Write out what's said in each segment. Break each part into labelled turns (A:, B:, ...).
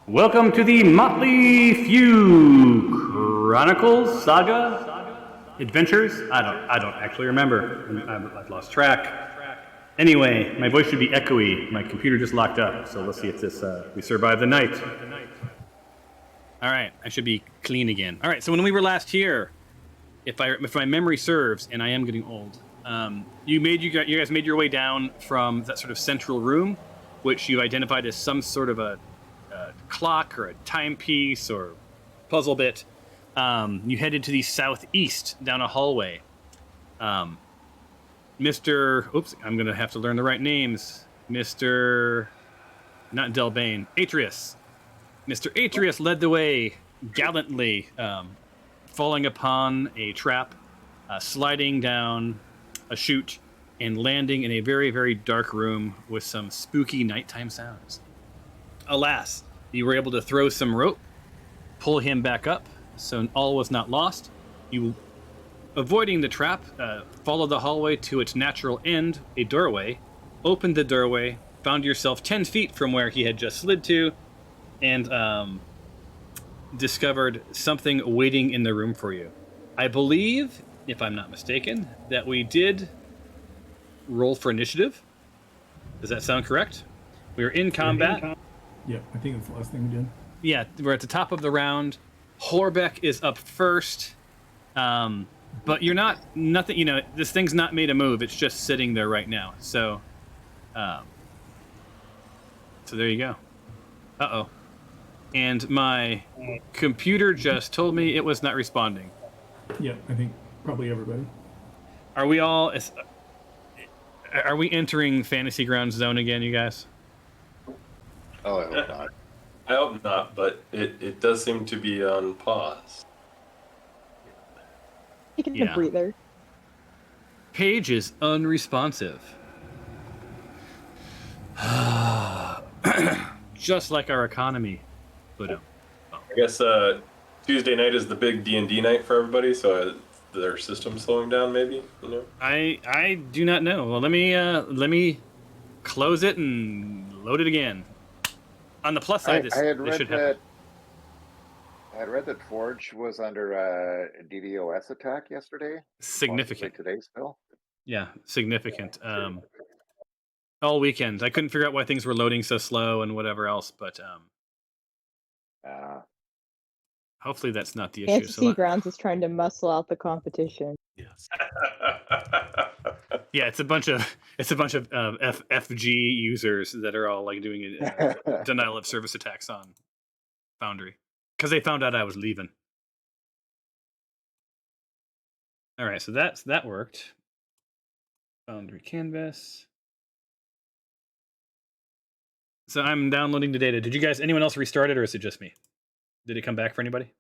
A: Welcome to the Motley Few Chronicles, Saga, Adventures. I don't actually remember. I've lost track. Anyway, my voice should be echoey. My computer just locked up, so let's see if this we survive the night. All right, I should be clean again. All right, so when we were last here, if my memory serves, and I am getting old, you guys made your way down from that sort of central room, which you identified as some sort of a clock or a timepiece or puzzle bit. You headed to the southeast down a hallway. Oops, I'm going to have to learn the right names. Not Delbane, Atreus. Mr. Atreus led the way gallantly, falling upon a trap, sliding down a chute, and landing in a very, very dark room with some spooky nighttime sounds. Alas, you were able to throw some rope, pull him back up, so all was not lost. You, avoiding the trap, followed the hallway to its natural end, a doorway, opened the doorway, found yourself 10 feet from where he had just slid to, and discovered something waiting in the room for you. I believe, if I'm not mistaken, that we did roll for initiative. Does that sound correct? We were in combat.
B: Yeah, I think that's the last thing we did.
A: Yeah, we're at the top of the round. Horbeck is up first. But you're nothing, this thing's not made a move. It's just sitting there right now. So there you go. Uh-oh. And my computer just told me it was not responding.
B: Yeah, I think probably everybody.
A: Are we entering Fantasy Ground Zone again, you guys?
C: Oh, I hope not.
D: I hope not, but it does seem to be on pause.
E: Taking a breather.
A: Page is unresponsive. Just like our economy. But
D: I guess Tuesday night is the big D&D night for everybody, so their system's slowing down, maybe.
A: I do not know. Well, let me close it and load it again. On the plus side,
C: I had read that Forge was under a DDoS attack yesterday.
A: Significant.
C: Today still.
A: Yeah, significant. All weekend, I couldn't figure out why things were loading so slow and whatever else, but hopefully that's not the issue.
E: Fantasy Grounds is trying to muscle out the competition.
D: Yes.
A: Yeah, it's a bunch of FG users that are all like doing denial of service attacks on Foundry because they found out I was leaving. All right, so that worked. Foundry canvas. So I'm downloading the data. Did you guys? Anyone else restart it, or is it just me? Did it come back for anybody?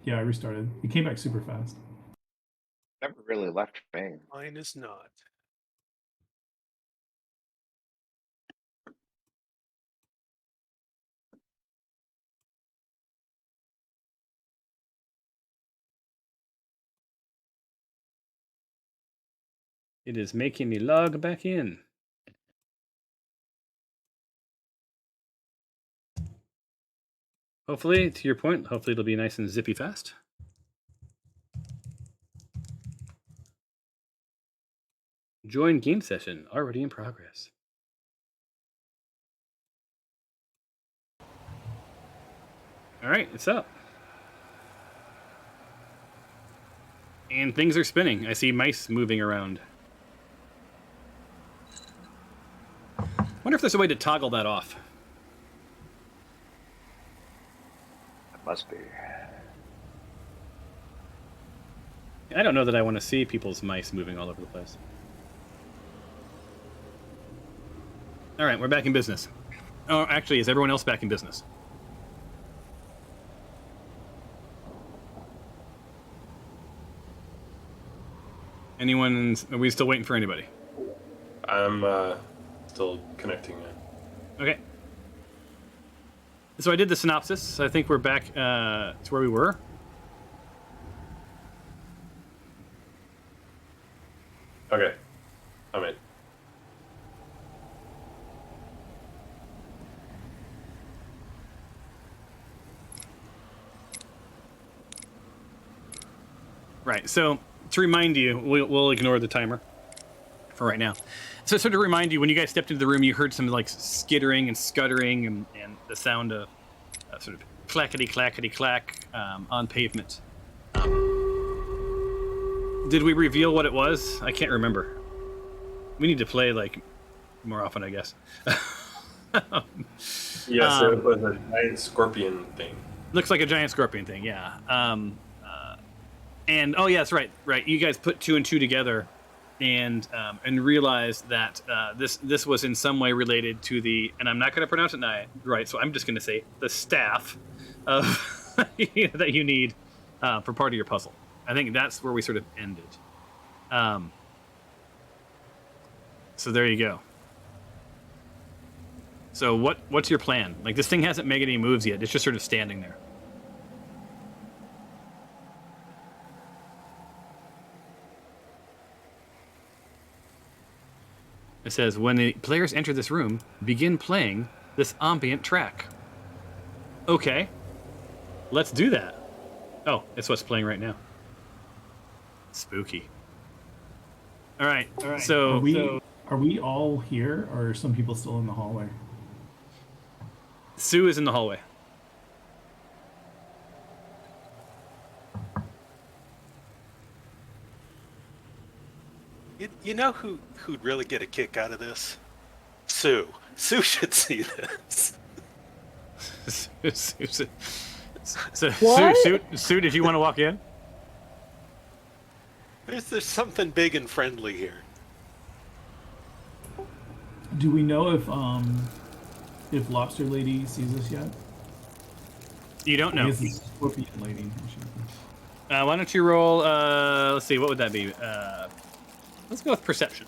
B: Yeah, I restarted. It came back super fast.
C: Never really left me.
F: Mine is not.
A: It is making me log back in. Hopefully, to your point, hopefully it'll be nice and zippy fast. Join game session, already in progress. All right, it's up. And things are spinning. I see mice moving around. Wonder if there's a way to toggle that off.
C: It must be.
A: I don't know that I want to see people's mice moving all over the place. All right, we're back in business. Oh, actually, is everyone else back in business? Are we still waiting for anybody?
D: I'm still connecting in.
A: Okay. So I did the synopsis. So I think we're back to where we were.
D: Okay. I'm in.
A: Right. So to remind you, we'll ignore the timer for right now. So to remind you, when you guys stepped into the room, you heard some like skittering and scuttering and the sound of sort of clackety clackety clack on pavement. Did we reveal what it was? I can't remember. We need to play like more often, I guess.
D: Yes, it was a giant scorpion thing.
A: Looks like a giant scorpion thing, yeah. And oh, yeah, that's right. Right, you guys put 2 and 2 together, and realized that this was in some way related to the, and I'm not going to pronounce it right, so I'm just going to say the staff of that you need for part of your puzzle. I think that's where we sort of ended. So there you go. So what's your plan? Like, this thing hasn't made any moves yet. It's just sort of standing there. It says, when the players enter this room, begin playing this ambient track. Okay. Let's do that. Oh, it's what's playing right now. Spooky. All right. So
B: Are we all here, or are some people still in the hallway?
A: Sue is in the hallway.
F: You know who'd really get a kick out of this? Sue. Sue should see this.
A: So
E: What?
A: Sue, did you want to walk in?
F: There's something big and friendly here.
B: Do we know if Lobster Lady sees us yet?
A: You don't
B: I
A: know.
B: guess it's Scorpion Lady.
A: Why don't you roll? Let's see. What would that be? Let's go with perception.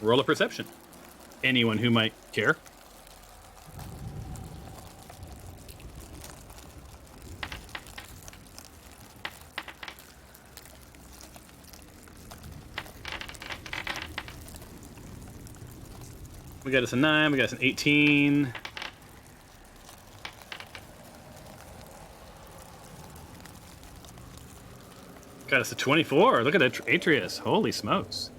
A: Roll a perception. Anyone who might care. We got us a 9. We got us an 18. Got us a 24. Look at that, Atreus. Holy smokes.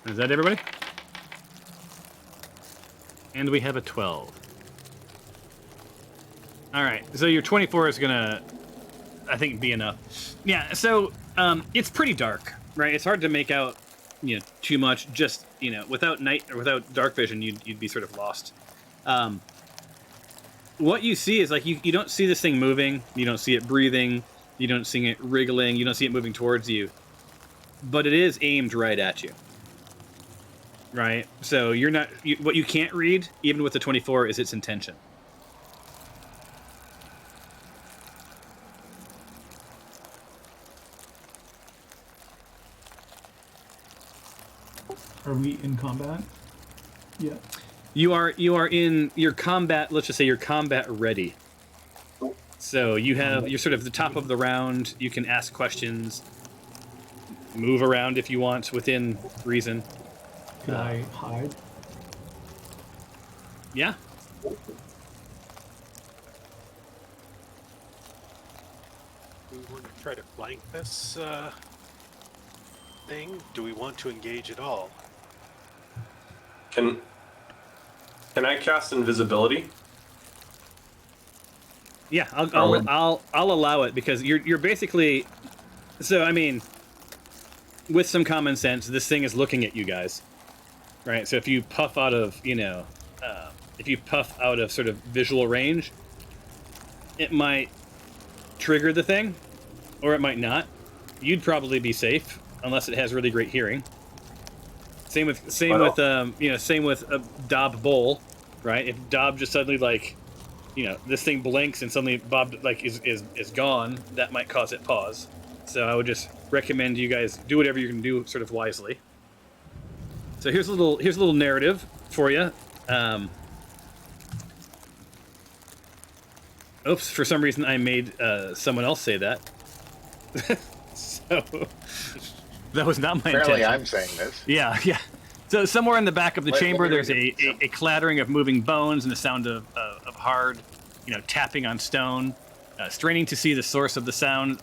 A: Is that everybody? And we have a 12. All right. So your 24 is gonna, I think, be enough. Yeah. So it's pretty dark, right? It's hard to make out, too much. Just without night or without dark vision, you'd be sort of lost. What you see is like you don't see this thing moving. You don't see it breathing. You don't see it wriggling. You don't see it moving towards you. But it is aimed right at you. Right? So you're not. What you can't read, even with the 24, is its intention.
B: Are we in combat? Yeah.
A: You are in your combat. Let's just say you're combat ready. So you're sort of the top of the round. You can ask questions, move around if you want within reason.
B: Could I hide?
A: Yeah.
F: Do we want to try to flank this thing? Do we want to engage at all?
D: Can I cast invisibility?
A: Yeah, I'll allow it because you're basically. So I mean, with some common sense, this thing is looking at you guys, right? So if you puff out of sort of visual range, it might trigger the thing, or it might not. You'd probably be safe unless it has really great hearing. Same with Dob Bowl, right? If Dob just suddenly this thing blinks and suddenly Bob is gone, that might cause it pause. So I would just recommend you guys do whatever you can do sort of wisely. So here's a little narrative for you. Oops, for some reason I made someone else say that. So that was not my
C: Apparently
A: intention.
C: I'm saying this.
A: Yeah. So somewhere in the back of the
D: Wait,
A: chamber,
D: wait,
A: there's
D: wait.
A: a clattering of moving bones and the sound of hard, tapping on stone. Straining to see the source of the sound,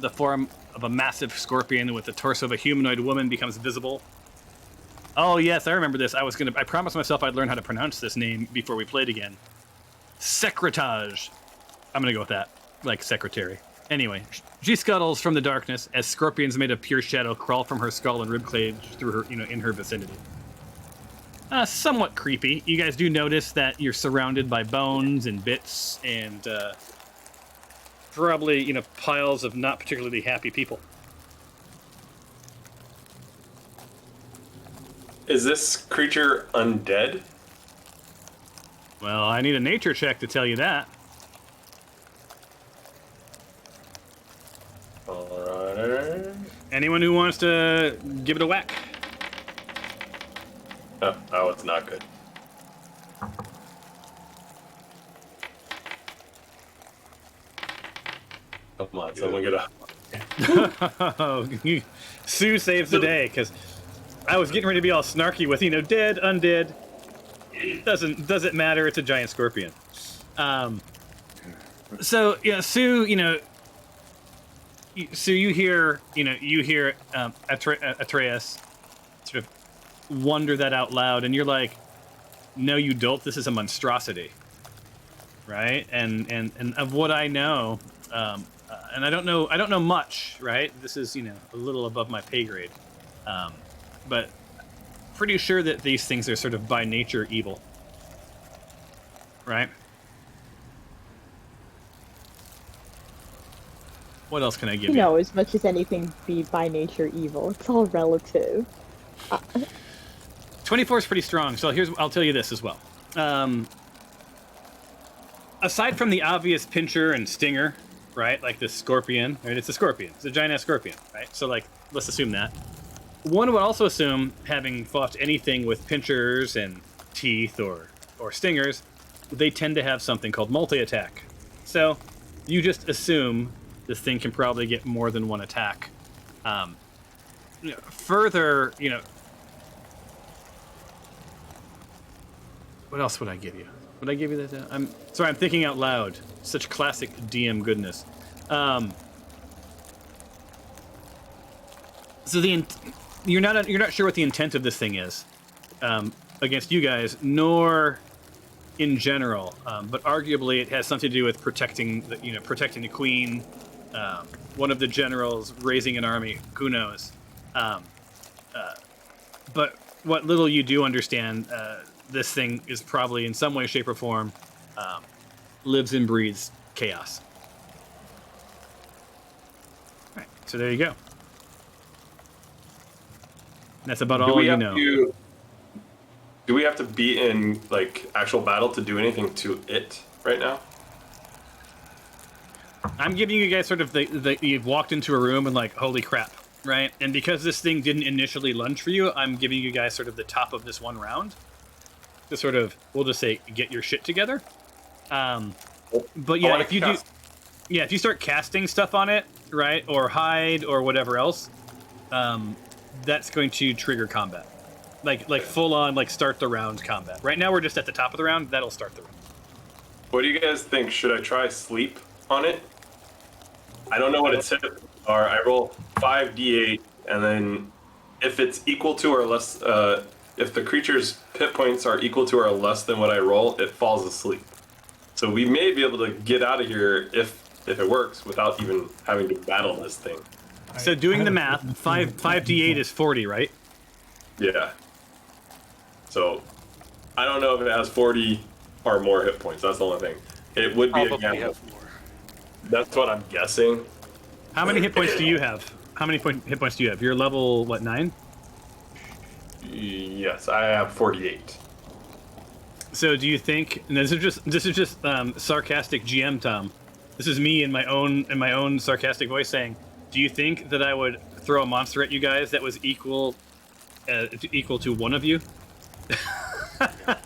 A: the form of a massive scorpion with the torso of a humanoid woman becomes visible. Oh yes, I remember this. I promised myself I'd learn how to pronounce this name before we played again. Secretage. I'm gonna go with that, like secretary. Anyway, she scuttles from the darkness as scorpions made of pure shadow crawl from her skull and ribcage through her, in her vicinity. Somewhat creepy. You guys do notice that you're surrounded by bones and bits and probably, piles of not particularly happy people.
D: Is this creature undead?
A: Well, I need a nature check to tell you that.
D: Alright.
A: Anyone who wants to give it a whack?
D: Oh, that was not good. Come on, someone get a...
A: Sue saves the day, because I was getting ready to be all snarky with, dead, undead. Doesn't matter, it's a giant scorpion. So, Sue, Sue, you hear Atreus sort of wonder that out loud, and you're like, no, you dolt, this is a monstrosity. Right? And of what I know, and I don't know much, right? This is, a little above my pay grade. But pretty sure that these things are sort of by nature evil. Right? What else can I give you?
E: As much as anything be by nature evil, it's all relative.
A: 24 is pretty strong, so I'll tell you this as well. Aside from the obvious pincher and stinger, right? Like the scorpion, right? It's a scorpion. It's a giant-ass scorpion, right? So, let's assume that. One would also assume, having fought anything with pinchers and teeth or stingers, they tend to have something called multi-attack. So, you just assume this thing can probably get more than one attack. Further, what else would I give you? Would I give you that? I'm sorry, I'm thinking out loud. Such classic DM goodness. So you're not sure what the intent of this thing is against you guys, nor in general, but arguably it has something to do with protecting the queen. One of the generals raising an army. Who knows? But what little you do understand, this thing is probably in some way, shape, or form lives and breathes chaos. All right, so there you go. That's about all you know.
D: Do we have to be in actual battle to do anything to it right now?
A: I'm giving you guys sort of you've walked into a room and holy crap, right? And because this thing didn't initially lunge for you, I'm giving you guys sort of the top of this one round to sort of, we'll just say, get your shit together. But yeah, if you start casting stuff on it, right, or hide or whatever else, that's going to trigger combat, like full on start the round combat. Right now we're just at the top of the round. That'll start the round.
D: What do you guys think? Should I try sleep on it? I don't know what its hit are. I roll 5d8, and then if it's equal to or less, if the creature's hit points are equal to or less than what I roll, it falls asleep. So we may be able to get out of here if it works without even having to battle this thing.
A: So doing the math, 5d8 is 40, right?
D: Yeah. So I don't know if it has 40 or more hit points. That's the only thing. It would be a
F: Probably
D: gamble.
F: have more.
D: That's what I'm guessing.
A: How many hit points do you have? How many hit points do you have? You're level, 9?
D: Yes, I have 48.
A: So do you think, and this is just sarcastic GM Tom. This is me in my own sarcastic voice saying, do you think that I would throw a monster at you guys that was equal to one of you?
D: I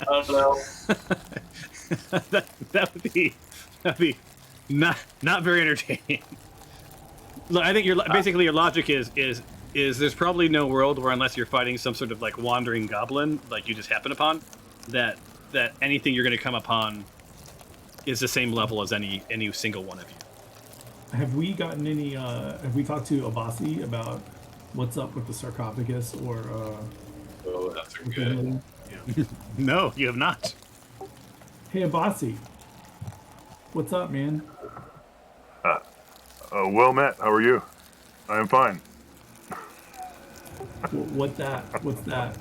D: don't know.
A: That'd be not very entertaining. Look, I think basically your logic is is there's probably no world where, unless you're fighting some sort of like wandering goblin, like you just happen upon, that anything you're going to come upon is the same level as any single one of you.
B: Have we gotten any? Have we talked to Abasi about what's up with the sarcophagus or?
D: Oh, that's a
B: with
D: good.
B: the-
A: No, you have not.
B: Hey Abasi, what's up, man?
G: Well met. How are you? I am fine.
B: What that? What's that?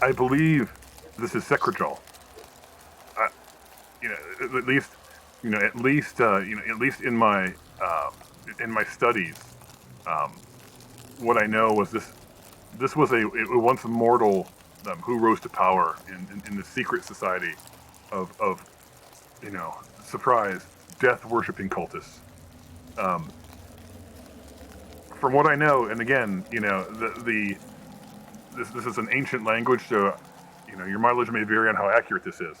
G: I believe this is Secretol. At least in my studies, what I know was this was a once mortal who rose to power in the secret society of surprise death worshipping cultists. From what I know, and again, this is an ancient language, so your mileage may vary on how accurate this is.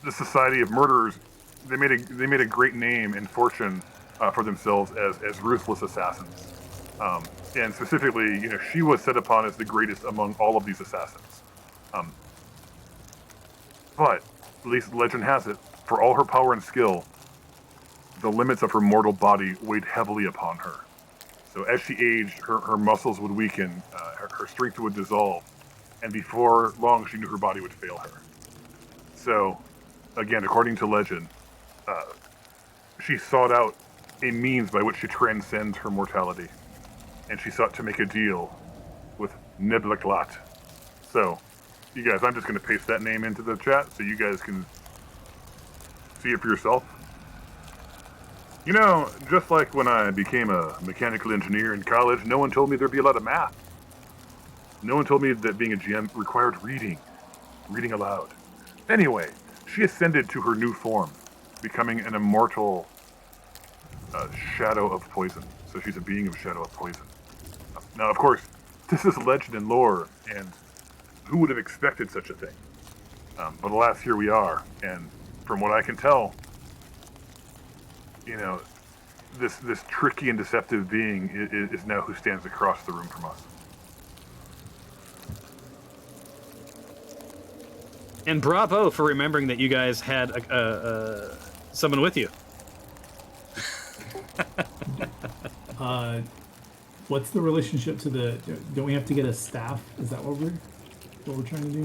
G: The Society of Murderers, they made a great name and fortune for themselves as ruthless assassins. And specifically, she was set upon as the greatest among all of these assassins. But at least legend has it, for all her power and skill, the limits of her mortal body weighed heavily upon her. So as she aged, her muscles would weaken, her strength would dissolve, and before long she knew her body would fail her. So, again, according to legend, she sought out a means by which to transcend her mortality, and she sought to make a deal with Neblaklat. So, you guys, I'm just going to paste that name into the chat so you guys can see it for yourself. Just like when I became a mechanical engineer in college, no one told me there'd be a lot of math. No one told me that being a GM required reading aloud. Anyway, she ascended to her new form, becoming an immortal shadow of poison. So she's a being of shadow of poison. Now, of course, this is legend and lore, and who would have expected such a thing? But alas, here we are, and from what I can tell, this tricky and deceptive being is now who stands across the room from us.
A: And bravo for remembering that you guys had someone with you.
B: What's the relationship to the? Don't we have to get a staff? Is that what we're trying to do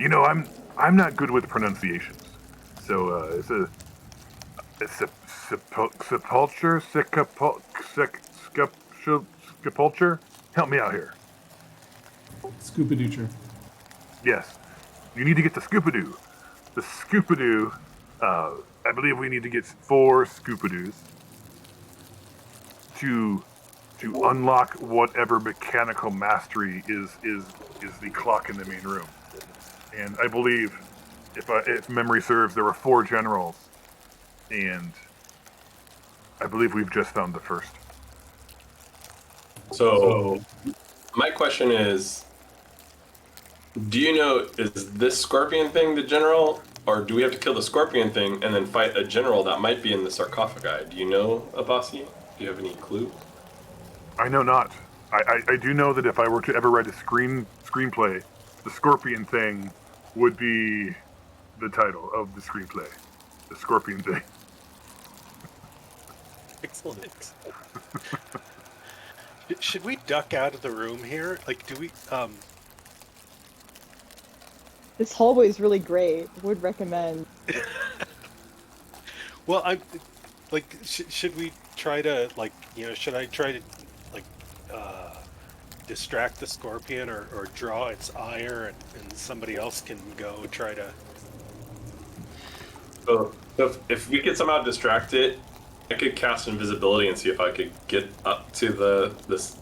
B: here?
G: I'm not good with pronunciations, so it's sepulture, sepulture. Help me out here.
B: Scoopadoocher.
G: Yes, you need to get the Scoopadoo. The Scoopadoo. I believe we need to get 4 Scoopadoos to unlock whatever mechanical mastery is the clock in the main room. And I believe, if memory serves, there were 4 generals, and I believe we've just found the first.
D: So, my question is, do you know, is this scorpion thing the general, or do we have to kill the scorpion thing and then fight a general that might be in the sarcophagi? Do you know, Abasi? Do you have any clue?
G: I know not. I do know that if I were to ever write a screenplay, the scorpion thing would be the title of the screenplay. The scorpion thing.
F: Excellent. Should we duck out of the room here? Like, do we?
E: This hallway is really great. Would recommend.
F: Well, I'm like, should we try to should I try to distract the scorpion or draw its ire and somebody else can go try to.
D: So if we could somehow distract it, I could cast invisibility and see if I could get up to this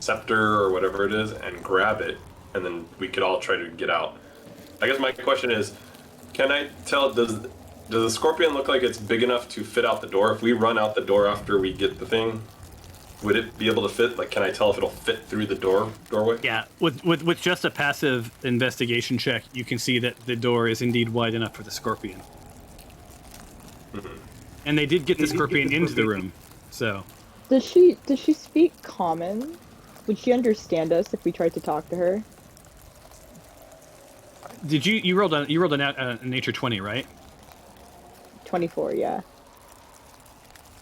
D: scepter or whatever it is and grab it, and then we could all try to get out. I guess my question is, can I tell, does the scorpion look like it's big enough to fit out the door? If we run out the door after we get the thing, would it be able to fit? Like, can I tell if it'll fit through the doorway?
A: Yeah, with just a passive investigation check, you can see that the door is indeed wide enough for the scorpion. And they did get the scorpion into the room, so.
E: Does she speak common? Would she understand us if we tried to talk to her?
A: Did you rolled a nature 20, right?
E: 24, yeah.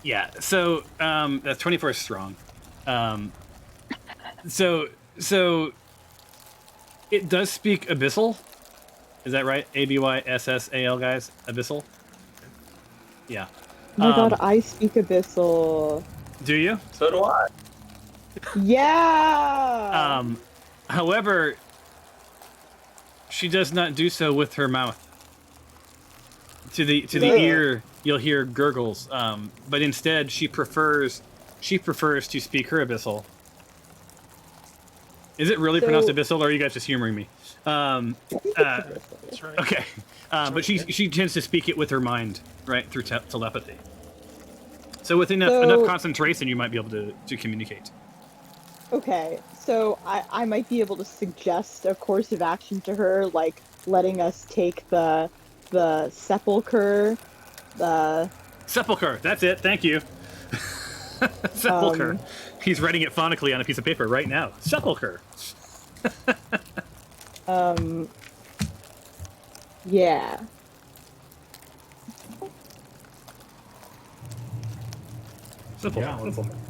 A: Yeah. So that's 24 is strong. So it does speak Abyssal. Is that right? Abyssal, guys. Abyssal. Yeah.
E: Oh my god, I speak Abyssal.
A: Do you?
D: So do I.
E: Yeah.
A: However, she does not do so with her mouth. To the ear, you'll hear gurgles. But instead, she prefers to speak her Abyssal. Is it really pronounced Abyssal, or are you guys just humoring me?
F: That's right.
A: Okay. But she tends to speak it with her mind, right, through telepathy. So with enough concentration, you might be able to communicate.
E: Okay, so I might be able to suggest a course of action to her, like letting us take the sepulcher,
A: Sepulcher, that's it, thank you. Sepulcher. He's writing it phonically on a piece of paper right now. Sepulcher.
E: Yeah.
B: Yeah,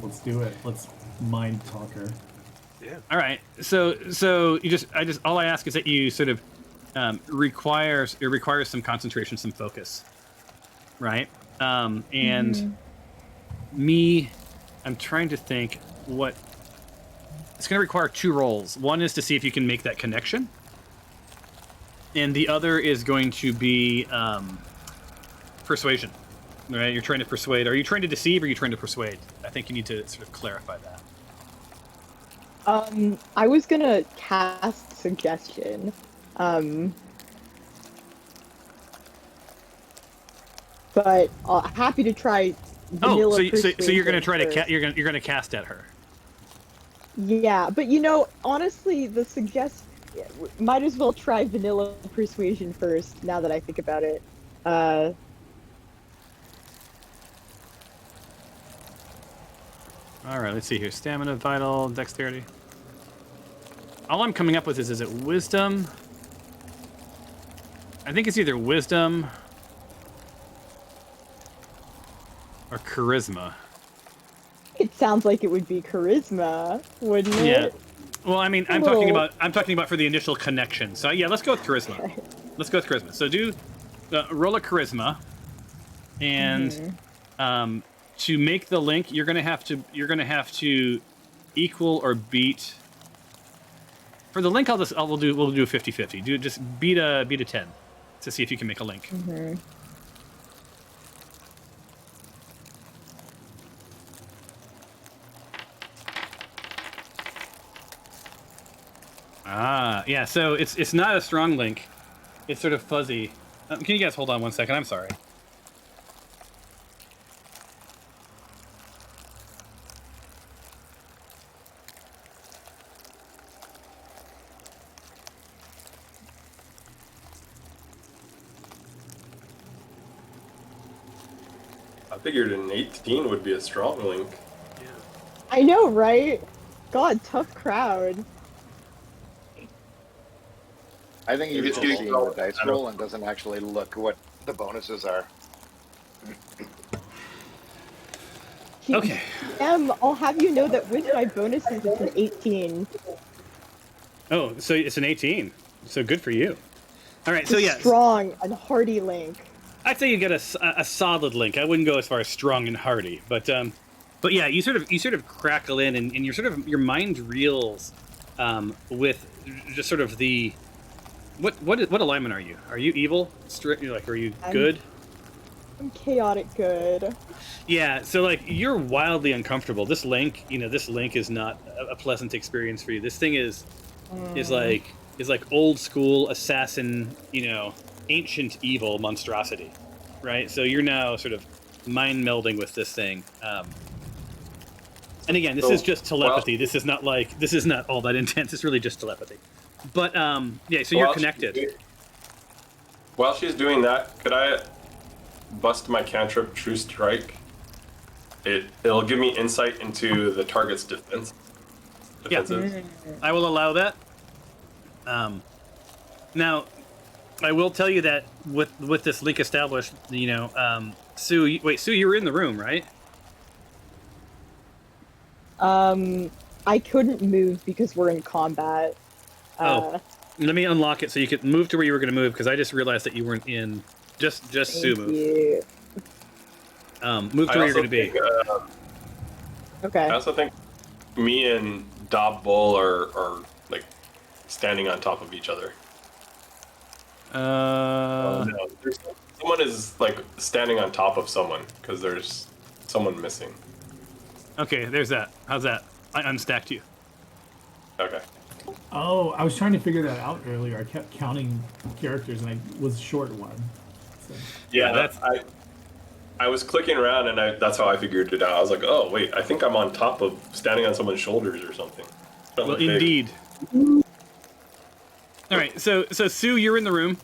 B: let's do it. Let's mind talk her.
F: Yeah.
A: All right. So all I ask is that you sort of requires some concentration, some focus, right? And me, I'm trying to think what it's going to require. 2 rolls. One is to see if you can make that connection, and the other is going to be persuasion. Right? You're trying to persuade. Are you trying to deceive, or are you trying to persuade? I think you need to sort of clarify that.
E: I was gonna cast suggestion. But happy to try vanilla persuasion
A: so you're gonna try to
E: first.
A: you're gonna cast at her.
E: Yeah, but honestly, the might as well try vanilla persuasion first. Now that I think about it,
A: All right, let's see here. Stamina, vital, dexterity. All I'm coming up with is it wisdom? I think it's either wisdom or charisma.
E: it sounds like it would be charisma, wouldn't it?
A: Yeah. Well, I mean, I'm talking about for the initial connection. So yeah, let's go with charisma.
E: Okay.
A: Let's go with charisma. So do roll a charisma, and to make the link, you're gonna have to equal or beat. For the link, we'll do a 50-50. Just beat a 10 to see if you can make a link. Yeah. So it's not a strong link. It's sort of fuzzy. Can you guys hold on one second? I'm sorry.
D: I figured an 18 would be a strong link.
F: Yeah.
E: I know, right? God, tough crowd.
C: I think he's
D: Maybe
C: just
D: it's
C: seeing
D: getting-
C: the dice
D: I don't-
C: roll and doesn't actually look what the bonuses are.
A: Okay.
E: I'll have you know that with my bonuses, it's an 18.
A: Oh, so it's an 18. So good for you. All right. So
E: It's
A: yeah,
E: strong and hearty link.
A: I'd say you get a solid link. I wouldn't go as far as strong and hearty, but yeah, you sort of crackle in, and your mind reels with just sort of the what alignment are you? Are you evil? Are you good?
E: I'm chaotic good.
A: Yeah. So like you're wildly uncomfortable. This link is not a pleasant experience for you. This thing is like old school assassin, ancient evil monstrosity, right? So you're now sort of mind melding with this thing. And again, this is just telepathy. This is not all that intense. It's really just telepathy. But yeah, so you're connected.
D: While she's doing that, could I bust my cantrip True Strike, it'll give me insight into the target's defenses.
A: I will allow that. Now, I will tell you that with this leak established, Sue, you were in the room, right?
E: I couldn't move because we're in combat.
A: Let me unlock it so you could move to where you were going to move, because I just realized that you weren't in. Just Sue move.
E: You.
A: Move to where you're going to be.
E: Okay.
D: I also think me and Dob Bull are like standing on top of each other. No, someone is like standing on top of someone because there's someone missing.
A: Okay, there's that. How's that? I unstacked you.
D: Okay.
B: Oh, I was trying to figure that out earlier. I kept counting characters and I was short one. So.
D: Yeah, I was clicking around and that's how I figured it out. I was like, oh wait, I think I'm on top of standing on someone's shoulders or something.
A: Well, indeed. All right, so Sue, you're in the room,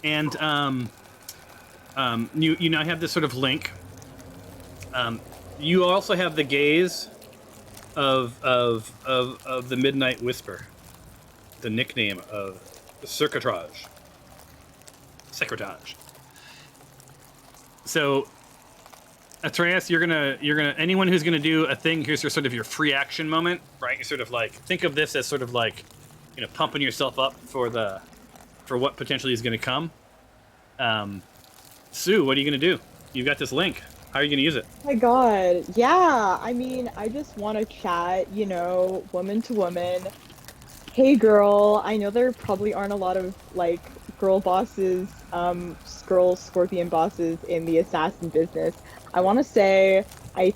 A: and you now have this sort of link. You also have the gaze of the Midnight Whisper, the nickname of Secretage. So, Atreus, you're gonna anyone who's gonna do a thing, here's your sort of your free action moment, right? You sort of like think of this as sort of like, pumping yourself up for what potentially is gonna come. Sue, what are you gonna do? You've got this link. How are you gonna use it?
E: Oh my god. Yeah, I mean, I just want to chat, woman to woman. Hey girl, I know there probably aren't a lot of like girl bosses, girl scorpion bosses in the assassin business. I want to say, I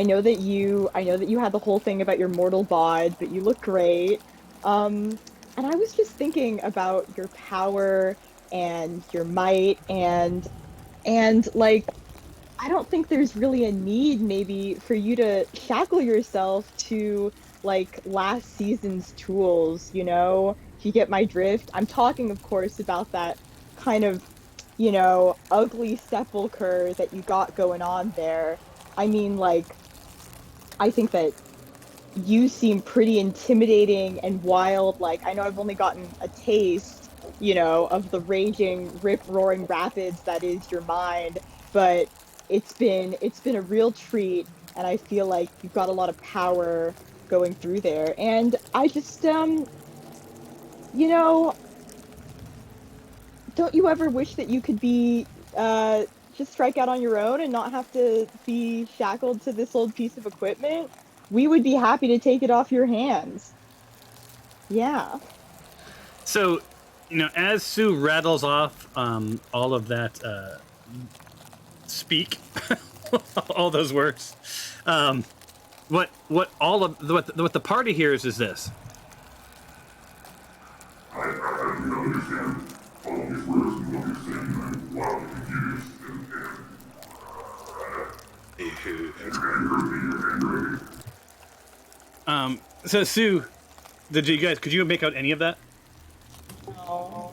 E: know that you had the whole thing about your mortal bod, but you look great. And I was just thinking about your power and your might and like, I don't think there's really a need maybe for you to shackle yourself to like last season's tools, if you get my drift. I'm talking, of course, about that kind of, ugly sepulcher that you got going on there. I mean, like, I think that you seem pretty intimidating and wild. Like, I know I've only gotten a taste, of the raging, rip-roaring rapids that is your mind, but it's been a real treat, and I feel like you've got a lot of power going through there. And I just, don't you ever wish that you could be, just strike out on your own and not have to be shackled to this old piece of equipment? We would be happy to take it off your hands. Yeah.
A: So, as Sue rattles off all of that speak, all those words, what the party hears is this.
H: I don't understand all these words and what you're saying. I'm wildly confused
A: So Sue, could you make out any of that?
E: Oh.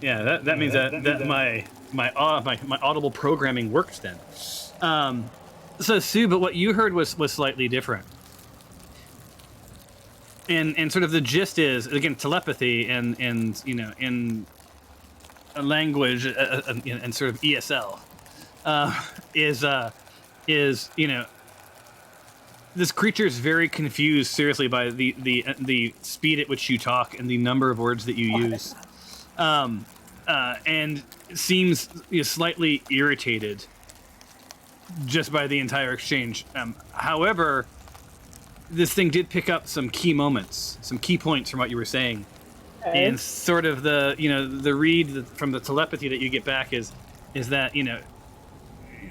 A: Yeah, that means that my audible programming works then. So Sue, but what you heard was slightly different. And sort of the gist is, again, telepathy and in a language and sort of ESL is this creature is very confused, seriously, by the speed at which you talk and the number of words that you use, and seems slightly irritated just by the entire exchange. However, this thing did pick up some key moments, some key points from what you were saying, and sort of the read from the telepathy that you get back is that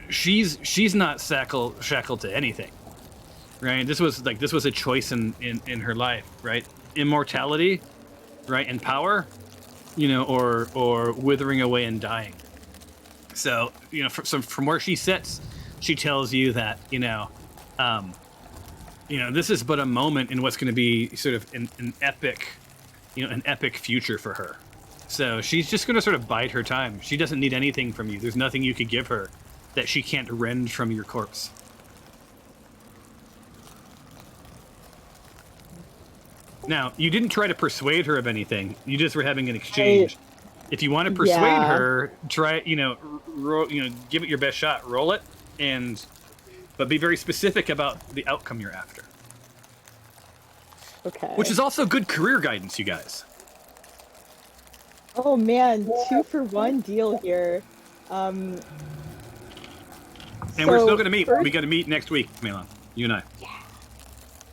A: she's not shackled to anything. Right, this was a choice in her life, right? Immortality, right, and power, or withering away and dying. So, from where she sits, she tells you that, this is but a moment in what's going to be sort of an epic future for her. So she's just going to sort of bide her time. She doesn't need anything from you. There's nothing you could give her that she can't rend from your corpse. Now, you didn't try to persuade her of anything. You just were having an exchange. If you want to persuade her, try, give it your best shot. Roll it, but be very specific about the outcome you're after.
E: Okay.
A: Which is also good career guidance, you guys.
E: Oh man, 2-for-1 deal here.
A: And we're still going to meet. We got to meet next week, Melon. You and I.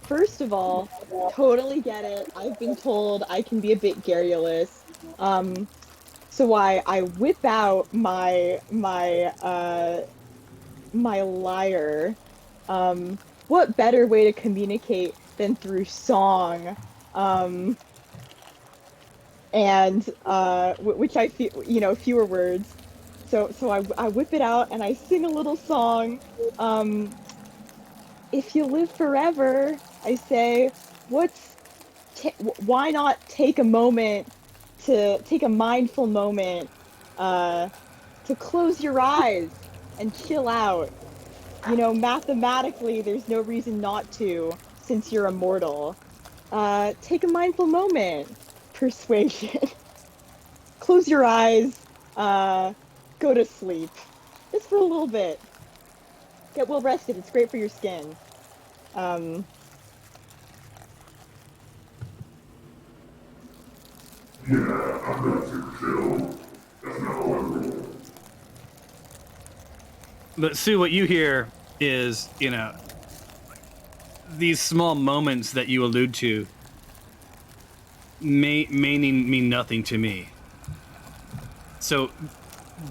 E: First of all, totally get it. I've been told I can be a bit garrulous. So I whip out my lyre. What better way to communicate than through song? Which I feel, fewer words. So I whip it out and I sing a little song. If you live forever, I say, why not take a mindful moment to close your eyes and chill out. Mathematically, there's no reason not to, since you're immortal. Take a mindful moment. Persuasion. Close your eyes. Go to sleep. Just for a little bit. Get well rested. It's great for your skin.
H: Yeah, I'm not super chill. That's not how I roll.
A: But Sue, what you hear is, these small moments that you allude to may mean nothing to me. So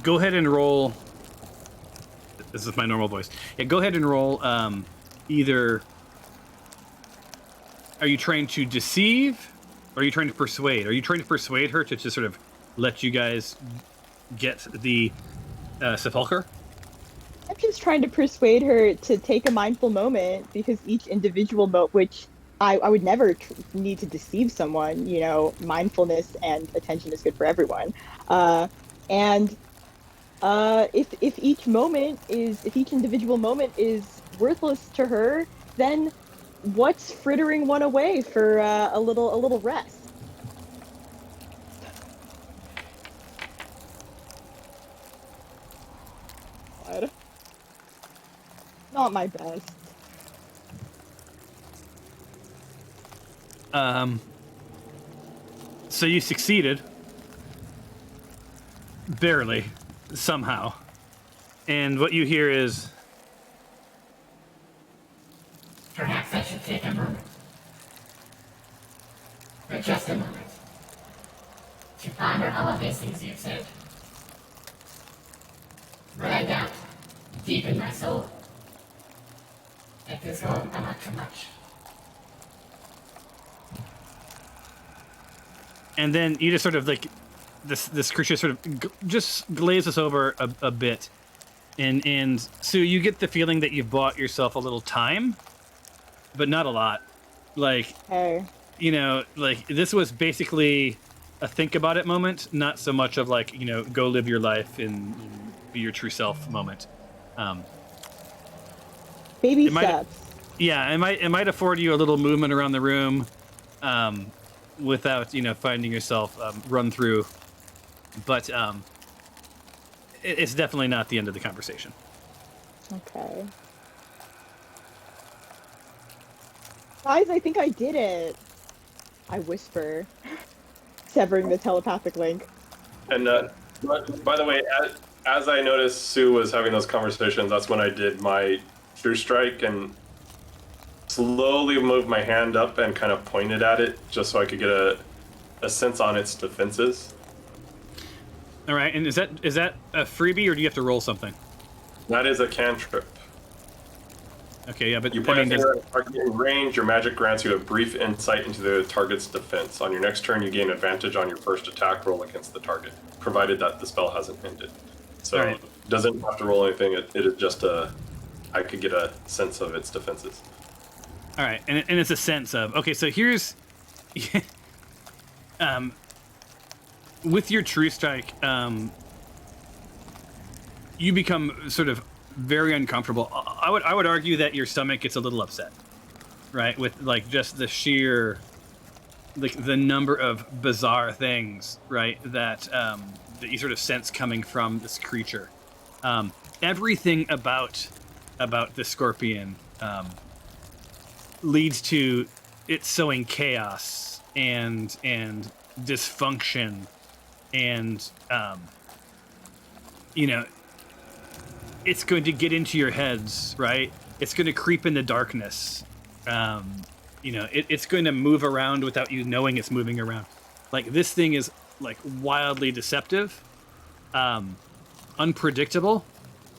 A: go ahead and roll. This is my normal voice. Yeah, go ahead and roll either. Are you trying to deceive or are you trying to persuade? Are you trying to persuade her to just sort of let you guys get the sepulcher?
E: I'm just trying to persuade her to take a mindful moment, because each individual which I would never need to deceive someone. Mindfulness and attention is good for everyone. If each individual moment is worthless to her, then what's frittering one away for a little rest? God. Not my best.
A: So you succeeded. Barely. Somehow. And what you hear is...
I: Perhaps I should take a moment. For just a moment. To ponder all of these things you've said. But I doubt, deep in my soul, that this will amount to much.
A: And then you just sort of this creature sort of just glazes over a bit. And Sue, you get the feeling that you've bought yourself a little time, but not a lot.
E: Hey.
A: This was basically a think about it moment, not so much of go live your life and be your true self moment.
E: Baby steps.
A: Yeah, it might afford you a little movement around the room, without finding yourself run through. But it's definitely not the end of the conversation.
E: Okay. Guys, I think I did it. I whisper, severing the telepathic link.
D: And by the way, as I noticed Sue was having those conversations, that's when I did my True Strike and slowly moved my hand up and kind of pointed at it just so I could get a sense on its defenses.
A: All right, and is that a freebie or do you have to roll something?
D: That is a cantrip.
A: Okay, yeah, but
D: You point a finger at a target in range, your magic grants you a brief insight into the target's defense. On your next turn, you gain advantage on your first attack roll against the target, provided that the spell hasn't ended. So
A: right.
D: It doesn't have to roll anything, it is just I could get a sense of its defenses.
A: All right, and it's a sense of... Okay, so here's... with your true strike, you become sort of very uncomfortable. I would argue that your stomach gets a little upset, right? With like just the sheer, like the number of bizarre things, right? That that you sort of sense coming from this creature. Everything about the scorpion leads to it sowing chaos and dysfunction and you know, it's going to get into your heads, right? It's going to creep in the darkness. You know, it's going to move around without you knowing it's moving around. Like, this thing is like wildly deceptive, unpredictable,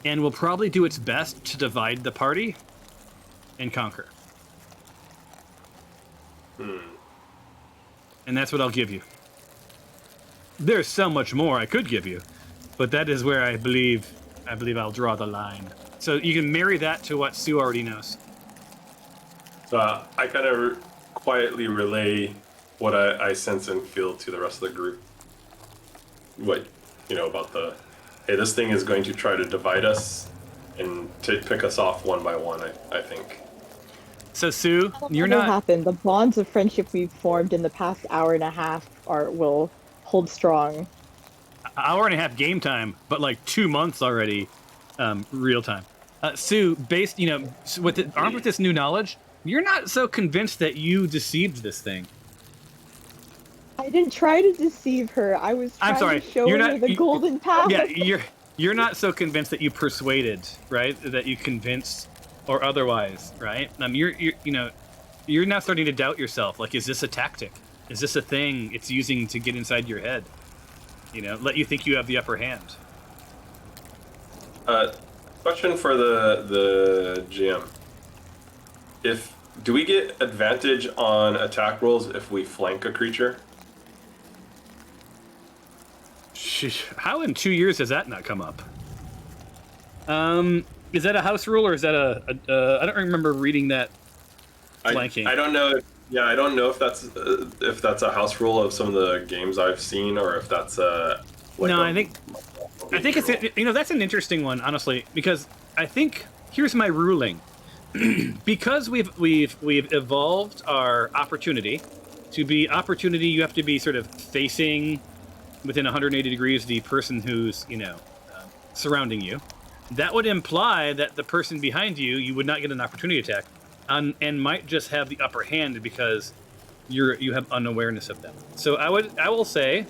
A: and will probably do its best to divide the party and conquer. And that's what I'll give you. There's so much more I could give you, but that is where I believe I'll draw the line. So you can marry that to what Sue already knows.
D: So I kind of quietly relay what I sense and feel to the rest of the group. What, you know, about the, hey, this thing is going to try to divide us and to pick us off one by one, I think.
A: So Sue, you're
E: What'll
A: not.
E: happen? The bonds of friendship we've formed in the past hour and a half will hold strong.
A: Hour and a half game time, but like 2 months already, real time. Sue, based, you know, armed with this new knowledge, you're not so convinced that you deceived this thing.
E: I didn't try to deceive her. I was trying to show her the golden path.
A: Yeah, you're not so convinced that you persuaded, right? That you convinced, or otherwise, right? You're now starting to doubt yourself. Like, is this a tactic? Is this a thing it's using to get inside your head? You know, let you think you have the upper hand.
D: Question for the GM. Do we get advantage on attack rolls if we flank a creature?
A: How in 2 years has that not come up? Is that a house rule, or is that I don't remember reading that flanking.
D: I don't know. Yeah, I don't know if that's a house rule of some of the games I've seen, or if that's I think it's, you
A: know, that's an interesting one, honestly, because I think here's my ruling. Because we've evolved our opportunity to be opportunity. You have to be sort of facing within 180 degrees the person who's, you know, surrounding you. That would imply that the person behind you would not get an opportunity attack, and might just have the upper hand because you have unawareness of them. So I will say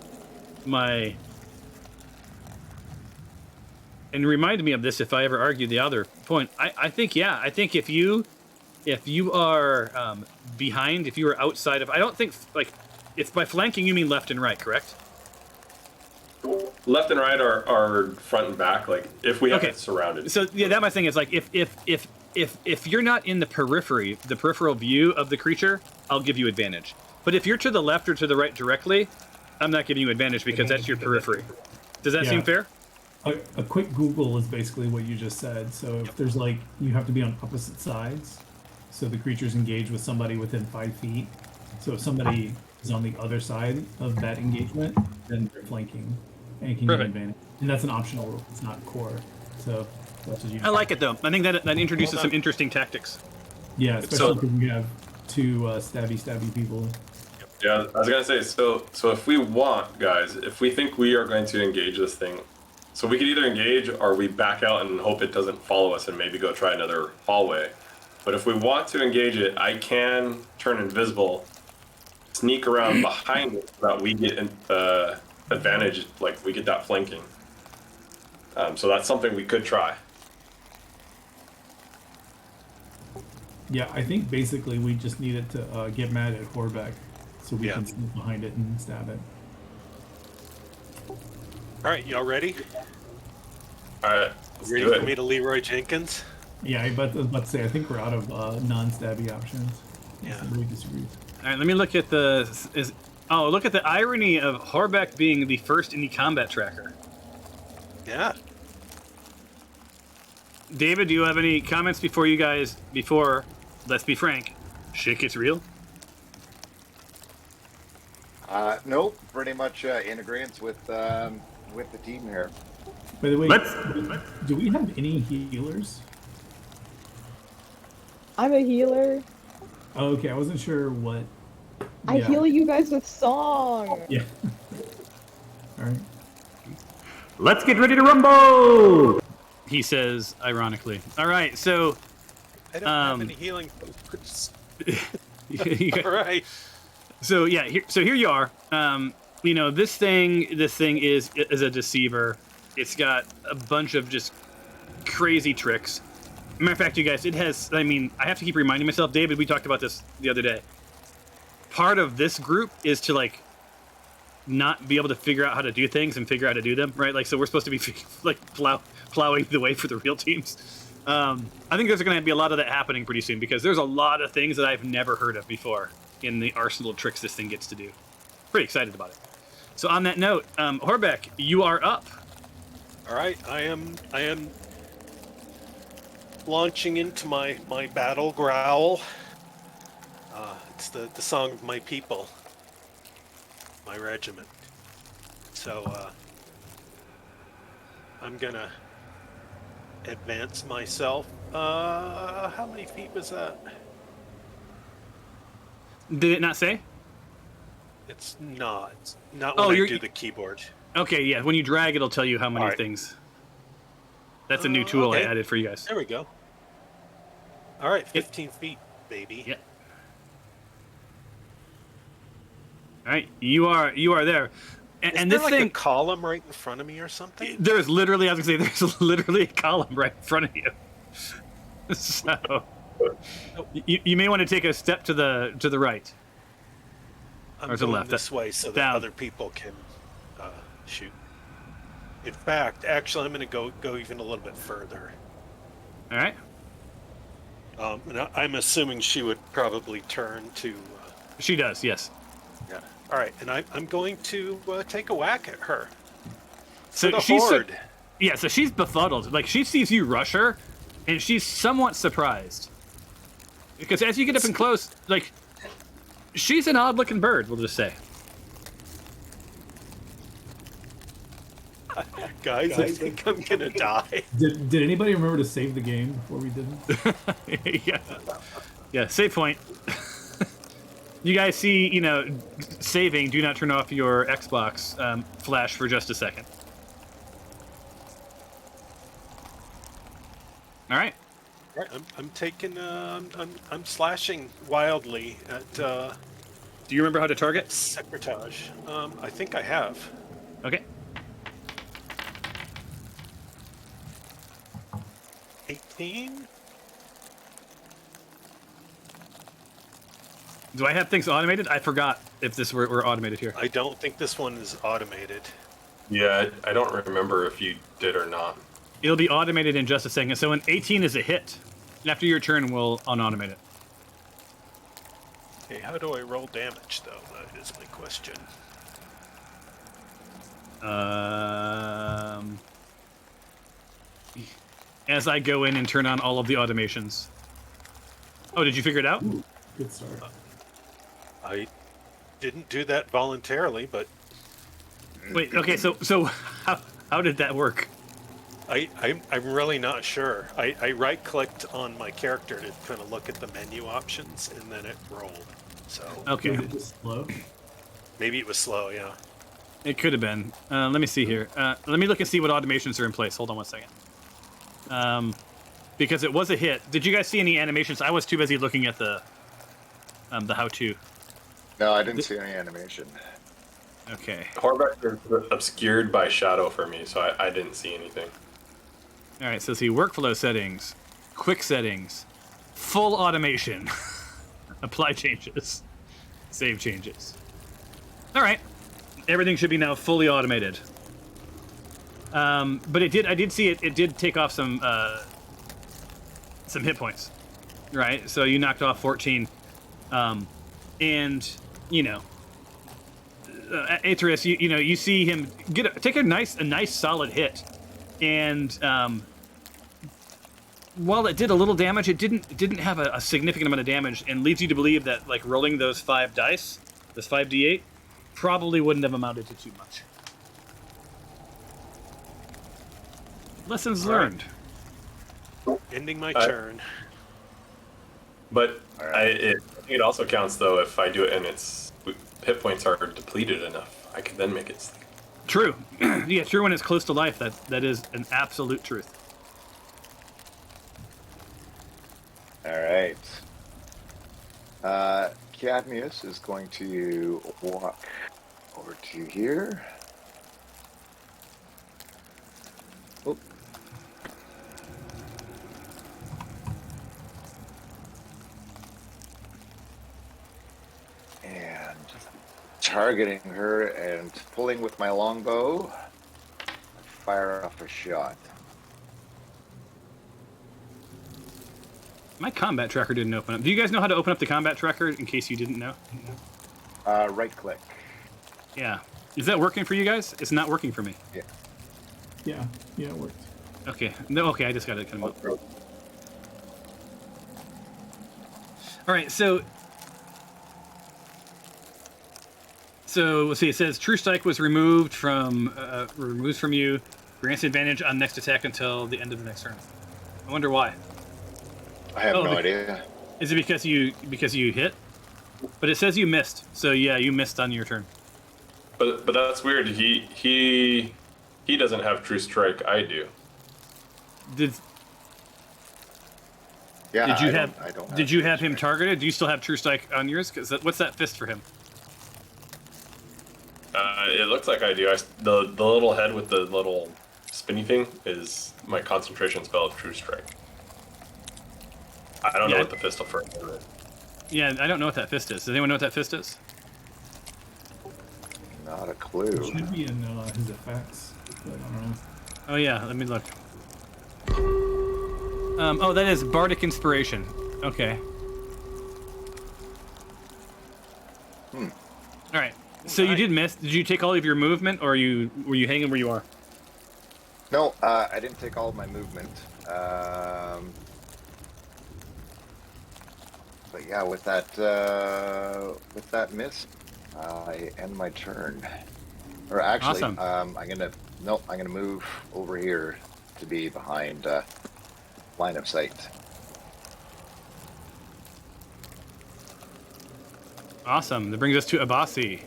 A: and remind me of this if I ever argue the other point. I think if you are behind, if you are outside of, I don't think, like, if by flanking you mean left and right, correct?
D: Left and right are front and back. Like, if we have it surrounded.
A: So yeah, that my thing is, like, if you're not in the peripheral view of the creature, I'll give you advantage. But if you're to the left or to the right directly, I'm not giving you advantage because that's your periphery. Does that seem fair?
B: A quick Google is basically what you just said. So if there's, like, you have to be on opposite sides, so the creature's engaged with somebody within 5 feet. So if somebody is on the other side of that engagement, then they're flanking and can get advantage. And that's an optional rule. It's not core. So that's what you.
A: I like it though. I think that introduces some interesting tactics.
B: Yeah, especially if you have two stabby people.
D: Yeah, I was gonna say. So if we want, guys, if we think we are going to engage this thing. So we could either engage or we back out and hope it doesn't follow us and maybe go try another hallway. But if we want to engage it, I can turn invisible, sneak around behind it so that we get advantage, like we get that flanking. So that's something we could try.
B: Yeah, I think basically we just needed to get mad at Horbeck so we can sneak behind it and stab it.
F: All right, y'all ready?
D: All right,
F: ready for me to Leroy Jenkins?
B: Yeah, I was about to say, I think we're out of non-stabby options.
F: Yeah.
B: We disagree.
A: All right, let me look at look at the irony of Horbeck being the first indie combat tracker.
F: Yeah.
A: David, do you have any comments before let's be frank, shit gets real?
C: Nope, pretty much in agreement with the team here.
B: By the way,
J: Let's-
B: do we have any healers?
E: I'm a healer.
B: Oh, okay, I wasn't sure what.
E: I
B: Yeah.
E: heal you guys with song.
B: Yeah. All right.
J: Let's get ready to rumble!
A: He says, ironically. All right, so
F: I don't have any healing. All right.
A: So yeah, here you are. You know, this thing is a deceiver. It's got a bunch of just crazy tricks. Matter of fact, you guys, it has. I mean, I have to keep reminding myself, David. We talked about this the other day. Part of this group is to like not be able to figure out how to do things and figure out how to do them, right? Like, so we're supposed to be like plowing the way for the real teams. I think there's going to be a lot of that happening pretty soon because there's a lot of things that I've never heard of before in the arsenal of tricks this thing gets to do. Pretty excited about it. So on that note, Horbeck, you are up.
F: All right. I am launching into my battle growl. It's the song of my people, my regiment. So I'm gonna advance myself. How many feet was that?
A: Did it not say?
F: It's not when
A: Oh,
F: I
A: you're-
F: do the keyboard.
A: Okay, yeah. When you drag, it'll tell you how many
F: All right.
A: things. That's a new tool
F: okay.
A: I added for you guys.
F: There we go. All right, 15 feet, baby.
A: Yeah. All right, you are there, and,
F: Is
A: and
F: there
A: this
F: like
A: thing.
F: a column right in front of me or something?
A: There's literally, I was gonna say, there's literally a column right in front of you. So you may want to take a step to the right.
F: I'm
A: Or to the
F: going
A: left.
F: this way so that
A: Down.
F: other people can shoot. In fact, actually, I'm going to go even a little bit further.
A: All right.
F: And I'm assuming she would probably turn to.
A: She does, yes.
F: Yeah. All right, and I'm going to take a whack at her.
A: So
F: For the
A: she's
F: horde.
A: yeah. So she's befuddled. Like she sees you rush her, and she's somewhat surprised because as you get up and close, like she's an odd-looking bird. We'll just say.
F: Guys, I think I'm gonna die.
B: Did anybody remember to save the game before we didn't?
A: Yeah. Save point. You guys see, you know, saving. Do not turn off your Xbox flash for just a second. All right.
F: All right, I'm taking. I'm slashing wildly at
A: Do you remember how to target?
F: Secretage. I think I have.
A: Okay.
F: 18.
A: Do I have things automated? I forgot if this were automated here.
F: I don't think this one is automated.
D: Yeah, I don't remember if you did or not.
A: It'll be automated in just a second. So an 18 is a hit. And after your turn, we'll unautomate it.
F: Okay, how do I roll damage though? That is my question.
A: As I go in and turn on all of the automations. Oh, did you figure it out?
B: Ooh, good start.
F: I didn't do that voluntarily, but
A: Wait, okay, so how did that work?
F: I'm really not sure. I right clicked on my character to kind of look at the menu options, and then it rolled. So
A: Okay,
B: Was it just slow?
F: maybe it was slow. Yeah.
A: it could have been. Let me see here. Let me look and see what automations are in place. Hold on one second. Because it was a hit. Did you guys see any animations? I was too busy looking at the how-to.
C: No, I didn't see any animation.
A: Okay.
D: Horbeck is obscured by shadow for me, so I didn't see anything.
A: All right, so see workflow settings, quick settings, full automation, apply changes, save changes. All right, everything should be now fully automated. But I did see it did take off some hit points, right? So you knocked off 14, and you know, Atreus, you see him take a nice solid hit, and while it did a little damage, it didn't have a significant amount of damage, and leads you to believe that like rolling those 5 dice, this 5d8, probably wouldn't have amounted to too much. Lessons learned.
F: Ending my turn.
D: But I think it also counts though if I do it and its hit points are depleted enough. I can then make it sleep.
A: True. Yeah, true. When it's close to life, that is an absolute truth.
C: All right. Cadmius is going to walk over to here. Oh. And targeting her and pulling with my longbow, fire off a shot.
A: My combat tracker didn't open up. Do you guys know how to open up the combat tracker in case you didn't know?
C: Right click.
A: Yeah. Is that working for you guys? It's not working for me.
B: Yeah, it worked.
A: Okay. No, okay, I just got to come up. All right, so let's see. It says True Strike was removed from you. Grants advantage on next attack until the end of the next turn. I wonder why.
C: I have no idea.
A: Is it because you hit? But it says you missed. So yeah, you missed on your turn.
D: But that's weird. He doesn't have True Strike. I do.
A: Did you have him targeted? Do you still have True Strike on yours? Because what's that fist for him?
D: It looks like I do. The little head with the little spinny thing is my concentration spell of True Strike. I don't know what the fist for is.
A: Yeah, I don't know what that fist is. Does anyone know what that fist is?
C: Not a clue.
B: It should be in his effects, but I don't know.
A: Oh yeah, let me look. Oh, that is Bardic Inspiration. Okay. All right. So you did miss. Did you take all of your movement, or were you hanging where you are?
C: No, I didn't take all of my movement. But yeah, with that miss, I end my turn. Or actually,
A: awesome.
C: I'm gonna move over here to be behind line of sight.
A: Awesome. That brings us to Abasi.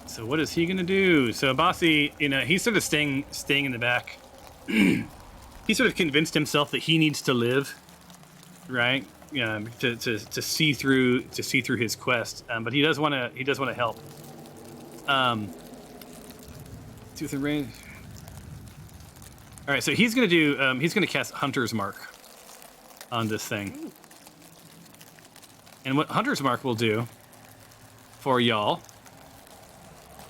A: So what is he gonna do? So Abasi, he's sort of staying in the back. He sort of convinced himself that he needs to live, right? To see through his quest, but he does want to help. Tooth and range. All right, so he's gonna cast Hunter's Mark on this thing, and what Hunter's Mark will do for y'all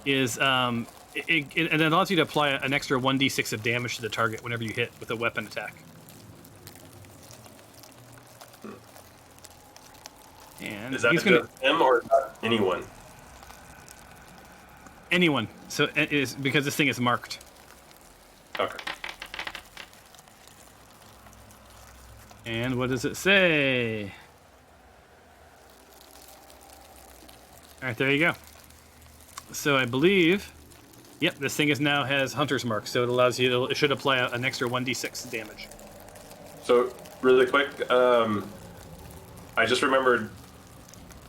A: is it allows you to apply an extra 1d6 of damage to the target whenever you hit with a weapon attack. And
D: is that just him or anyone?
A: Anyone. So it is because this thing is marked.
D: Okay.
A: And what does it say? All right, there you go. So I believe, yep, this thing now has Hunter's Mark, so it allows you. It should apply an extra 1d6 damage.
D: So really quick, I just remembered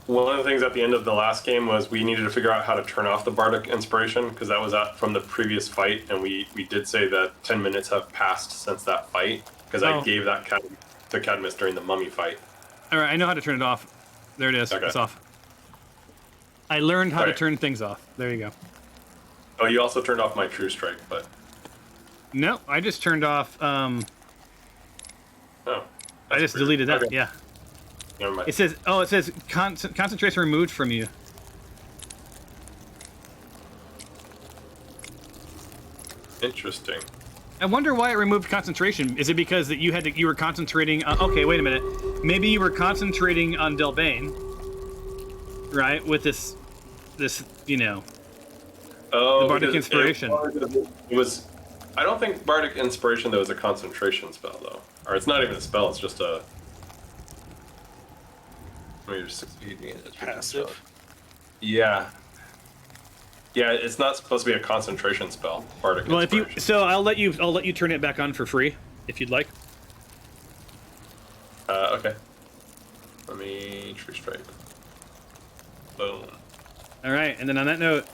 D: one of the things at the end of the last game was we needed to figure out how to turn off the Bardic Inspiration because that was from the previous fight, and we did say that 10 minutes have passed since that fight because I gave that to Cadmus during the mummy fight.
A: All right, I know how to turn it off. There it is. Okay. It's off. I learned how to turn things off. There you go.
D: Oh, you also turned off my True Strike, but
A: no, I just turned off.
D: Oh,
A: I just deleted that. Okay. Yeah.
D: Never mind.
A: It says concentration removed from you.
D: Interesting.
A: I wonder why it removed concentration. Is it because that you were concentrating on, okay, wait a minute. Maybe you were concentrating on Delbane, right? With this the Bardic Inspiration.
D: It was I don't think Bardic Inspiration though is a concentration spell though. Or it's not even a spell, it's just a
F: passive.
D: Yeah. Yeah, it's not supposed to be a concentration spell. Bardic
A: Well, if you
D: Inspiration.
A: so, I'll let you turn it back on for free if you'd like.
D: Okay. Let me tree strike. Boom.
A: All right, and then on that note,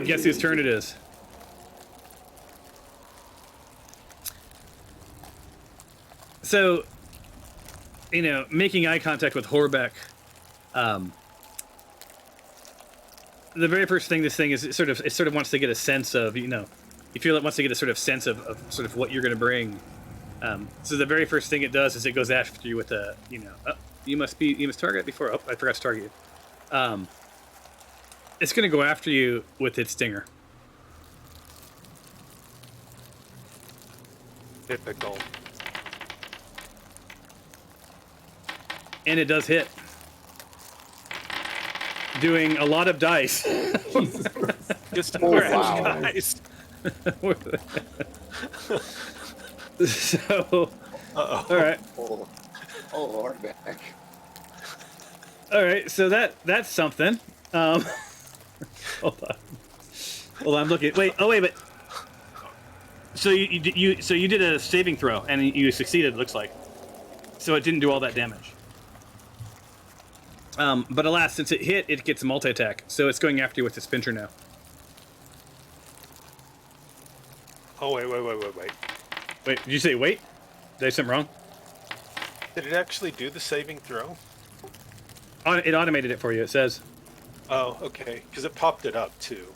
A: guess whose turn it is? So, making eye contact with Horbeck, the very first thing this thing is it sort of wants to get a sense of, you feel it wants to get a sort of sense of sort of what you're going to bring. So the very first thing it does is it goes after you with a, you must target before. Oh, I forgot to target you. It's going to go after you with its stinger.
F: Typical.
A: And it does hit. Doing a lot of dice.
F: Just
C: Oh,
F: average
C: wow.
F: guys.
A: So, all right.
C: Oh, Horbeck.
A: All right, so that's something. Hold on, I'm looking. Wait, but so you did a saving throw and you succeeded. It looks like, so it didn't do all that damage. But alas, since it hit, it gets multi attack, so it's going after you with its pincher now.
F: Oh wait.
A: Wait, did you say wait? Did I say something wrong?
F: Did it actually do the saving throw?
A: It automated it for you. It says.
F: Oh, okay. Because it popped it up too.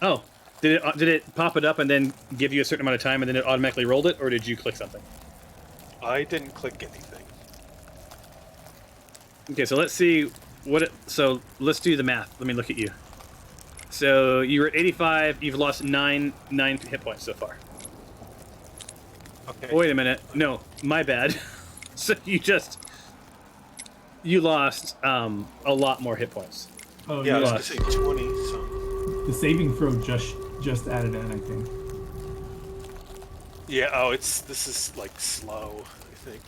A: Oh, did it pop it up and then give you a certain amount of time and then it automatically rolled it, or did you click something?
F: I didn't click anything.
A: Okay, so let's see so let's do the math. Let me look at you. So you were at 85. You've lost nine hit points so far.
F: Okay.
A: Wait a minute. No, my bad. So you lost a lot more hit points.
B: Oh,
F: Yeah, I was
A: lost.
F: gonna say 20. So.
B: The saving throw just added in, I think.
F: Yeah. Oh, this is like slow. I think.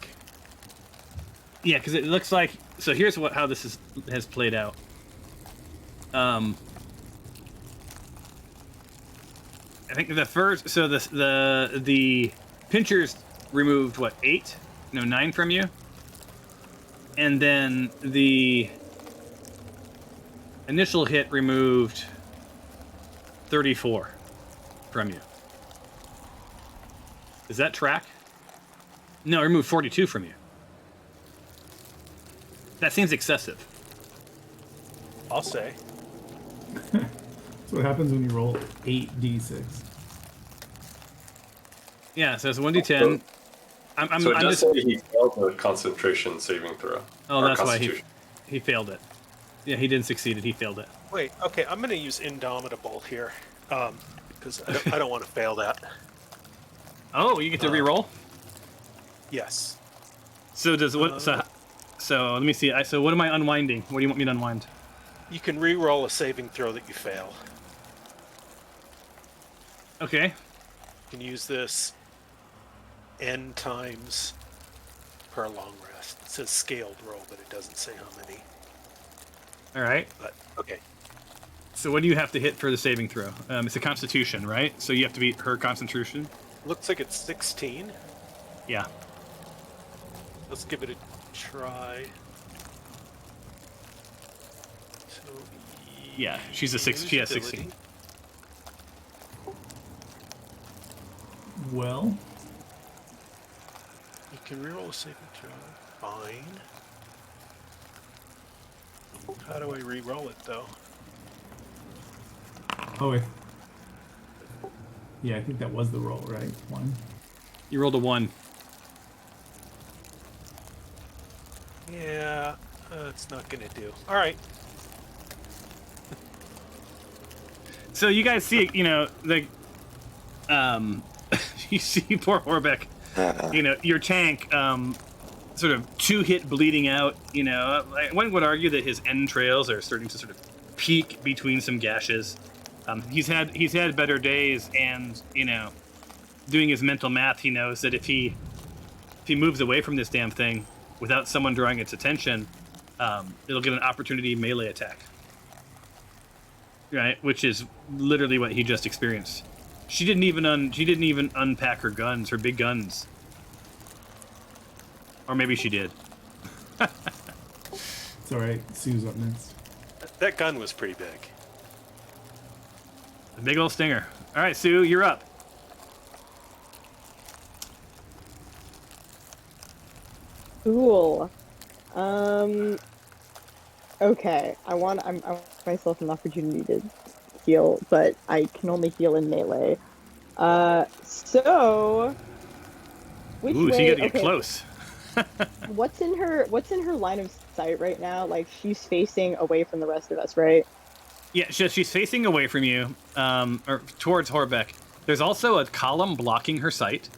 A: Yeah, because it looks like. So here's how this has played out. I think the first. So the pinchers removed what 9 from you, and then the initial hit removed 34 from you. Does that track? No, it removed 42 from you. That seems excessive.
F: I'll say.
B: That's what happens when you roll 8d6.
A: Yeah, so it's 1d10. I'm
D: So it does
A: just.
D: say he failed the concentration saving throw.
A: Oh,
D: Or
A: that's why
D: constitution.
A: he failed it. Yeah, he didn't succeed it. He failed it.
F: Wait. Okay. I'm gonna use Indomitable here, because I don't want to fail that.
A: Oh, you get to re-roll.
F: Yes.
A: So does what? So let me see. So what am I unwinding? What do you want me to unwind?
F: You can re-roll a saving throw that you fail.
A: Okay.
F: You can use this n times per long rest. It says scaled roll, but it doesn't say how many.
A: All right.
F: But okay.
A: So what do you have to hit for the saving throw? It's a Constitution, right? So you have to beat her Constitution.
F: Looks like it's 16.
A: Yeah.
F: Let's give it a try. So
A: Yeah, she's a 6. She has 16.
F: ability.
B: Well,
F: You can reroll a saving throw. Fine. How do I re-roll it though?
B: yeah, I think that was the roll, right? 1.
A: You rolled a 1.
F: Yeah, it's not gonna do. All right.
A: So you guys see, the you see poor Horbeck, your tank, sort of 2-hit bleeding out. One would argue that his entrails are starting to sort of peak between some gashes. He's had better days, and doing his mental math, he knows that if he moves away from this damn thing without someone drawing its attention, it'll get an opportunity melee attack. right? Which is literally what he just experienced. She didn't even unpack her guns, her big guns. Or maybe she did.
B: It's all right. Sue's up next.
F: That gun was pretty big.
A: A big old stinger. All right, Sue, you're up.
E: Cool. Okay. I want myself an opportunity to heal, but I can only heal in melee. So which
A: Ooh,
E: way?
A: so you gotta get
E: Okay.
A: close.
E: What's in her line of sight right now? Like she's facing away from the rest of us, right?
A: Yeah, she's facing away from you, or towards Horbeck. There's also a column blocking her sight,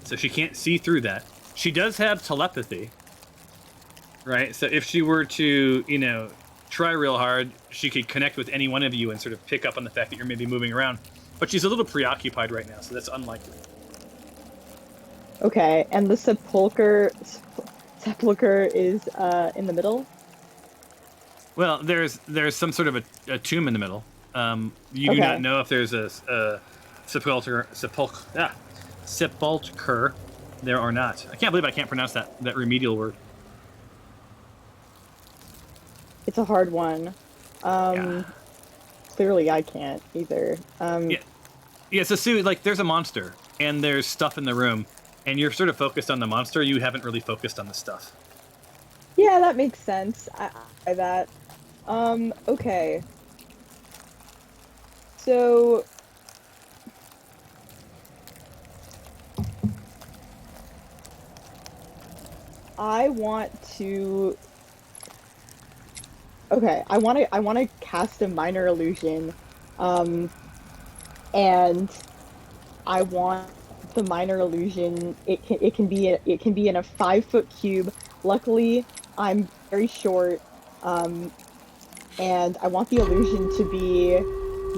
A: so she can't see through that. She does have telepathy, right? So if she were to, try real hard, she could connect with any one of you and sort of pick up on the fact that you're maybe moving around. But she's a little preoccupied right now, so that's unlikely.
E: Okay, and the sepulcher is in the middle.
A: Well, there's some sort of a tomb in the middle. You do
E: Okay.
A: not know if there's a sepulcher there or not. I can't believe I can't pronounce that remedial word.
E: It's a hard one.
A: Yeah.
E: Clearly I can't either.
A: Yeah, so Sue, there's a monster, and there's stuff in the room, and you're sort of focused on the monster. You haven't really focused on the stuff.
E: Yeah, that makes sense. I that. Okay. So I want to. Okay, I want to cast a minor illusion, and I want the minor illusion. It can be in a 5-foot cube. Luckily, I'm very short, and I want the illusion to be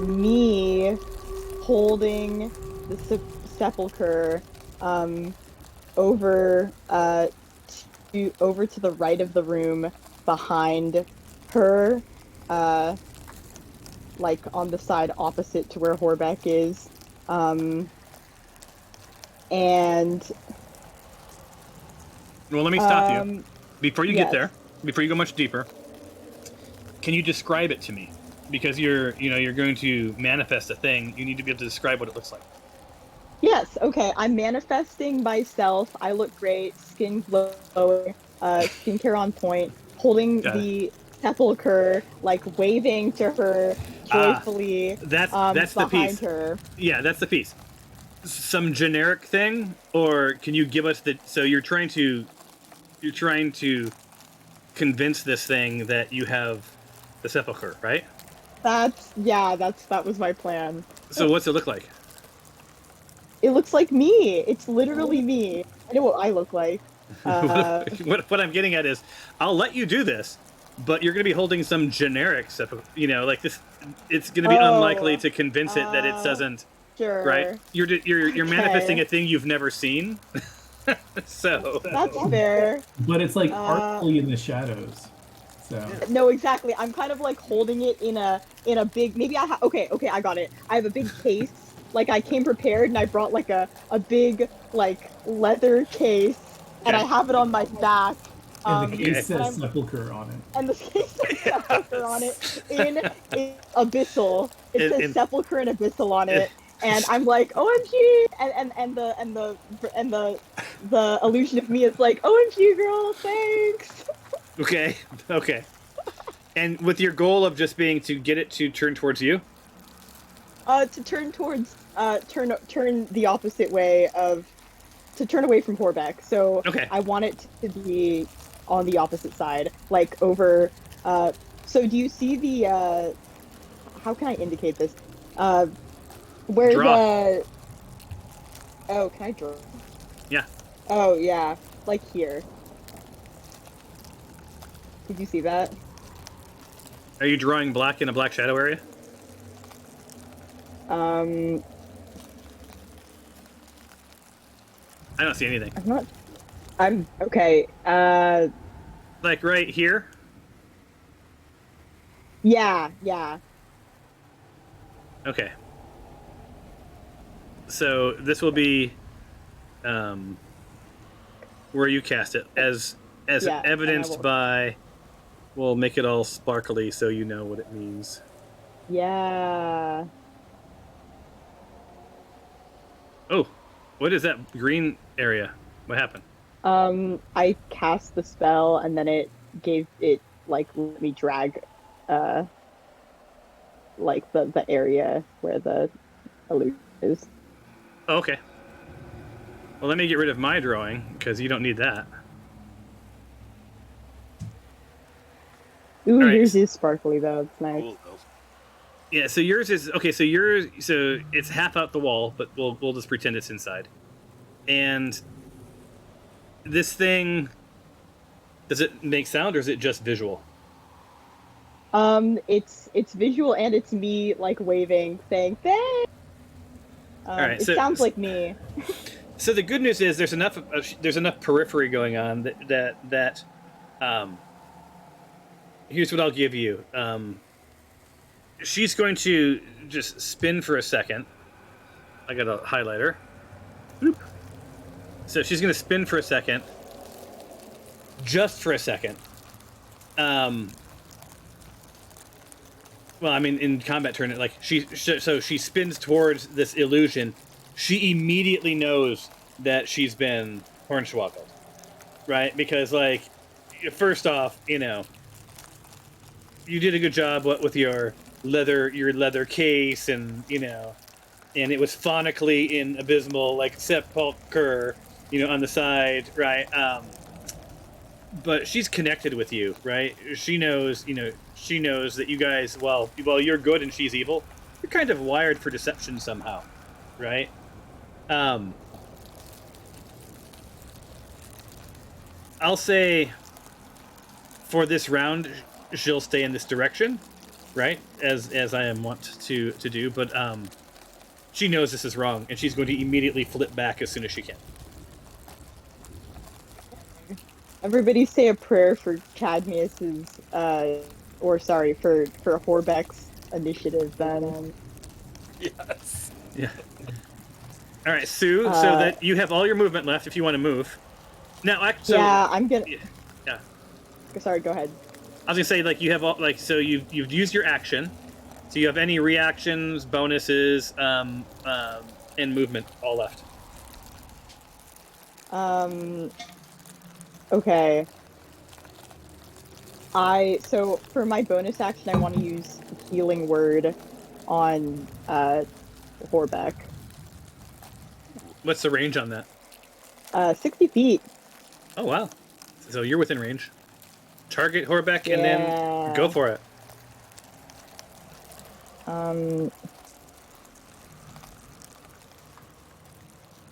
E: me holding the sepulcher over to the right of the room behind her, like on the side opposite to where Horbeck is, and
A: Well, let me stop you before you get
E: yes.
A: there. Before you go much deeper, can you describe it to me? Because you're going to manifest a thing. You need to be able to describe what it looks like.
E: Yes, okay. I'm manifesting myself. I look great, skin glowing, skincare on point, holding
A: Got it.
E: the sepulcher, waving to her joyfully.
A: That's the
E: behind
A: piece.
E: her.
A: Yeah, that's the piece. Some generic thing, or can you give us the? So you're trying to convince this thing that you have the sepulcher, right?
E: That was my plan.
A: So what's it look like?
E: It looks like me. It's literally me. I know what I look like.
A: What I'm getting at is, I'll let you do this, but you're going to be holding some generic sepulcher. This. It's going to be unlikely to convince it that it doesn't.
E: Sure.
A: Right? You're
E: Okay.
A: manifesting a thing you've never seen. So
E: That's fair.
B: But it's artfully in the shadows. So
E: No, exactly. I'm kind of holding it in a big. Maybe okay. I got it. I have a big case. I came prepared and I brought a big leather case and I have it on my back.
B: and the case
A: Okay.
B: says sepulcher on it.
E: And the case says sepulcher on it in abyssal. It says sepulcher and abyssal on it. And I'm like, OMG, and the illusion of me is like, OMG, girl, thanks.
A: Okay. And with your goal of just being to get it to turn towards you?
E: To turn towards, turn the opposite way to turn away from Horbeck. So
A: Okay.
E: I want it to be on the opposite side, over. So do you see the? How can I indicate this? Where
A: Draw.
E: the? Oh, can I draw?
A: Yeah.
E: Oh yeah, here. Did you see that?
A: Are you drawing black in a black shadow area?
E: Um,
A: I don't see anything.
E: I'm okay.
A: Right here?
E: Yeah.
A: Okay. So this will be where you cast it, as
E: Yeah, and I
A: evidenced
E: will-
A: by. We'll make it all sparkly so you know what it means.
E: Yeah.
A: Oh, what is that green area? What happened?
E: I cast the spell and then it like let me drag like the area where the illusion is.
A: Oh, okay. Well, let me get rid of my drawing because you don't need that.
E: Ooh,
A: All right.
E: yours is sparkly though. It's nice.
F: Cool though.
A: Yeah, so yours is okay. So it's half out the wall, but we'll just pretend it's inside. And this thing, does it make sound or is it just visual?
E: It's visual and it's me like waving, saying thanks.
A: right,
E: It
A: so-
E: sounds like me.
A: So the good news is there's enough periphery going on that here's what I'll give you. She's going to just spin for a second. I got a highlighter. Boop. So she's going to spin for a second. Just for a second. Well, I mean, in combat turn, like so she spins towards this illusion. She immediately knows that she's been hornswoggled, right? Because, like, first off, you know, you did a good job with your leather case, and you know, and it was phonically in abysmal, like sepulcher, you know, on the side, right? But she's connected with you, right? She knows, you know, she knows that you guys, while you're good and she's evil, you're kind of wired for deception somehow, right? I'll say for this round, she'll stay in this direction, right? As I am wont to do, but she knows this is wrong, and she's going to immediately flip back as soon as she can.
E: Everybody say a prayer for Cadmius's, or sorry, for Horbeck's initiative then.
F: Yes.
A: Yeah. All right, Sue. So that you have all your movement left if you want to move. Now,
E: Yeah, I'm gonna.
A: Yeah.
E: Sorry, go ahead.
A: I was gonna say, like, you have all, like, so you've used your action, so you have any reactions, bonuses, and movement all left.
E: Okay. So for my bonus action, I want to use Healing Word on Horbeck.
A: What's the range on that?
E: 60 feet.
A: Oh wow! So you're within range. Target Horbeck and then
E: Yeah.
A: go for it.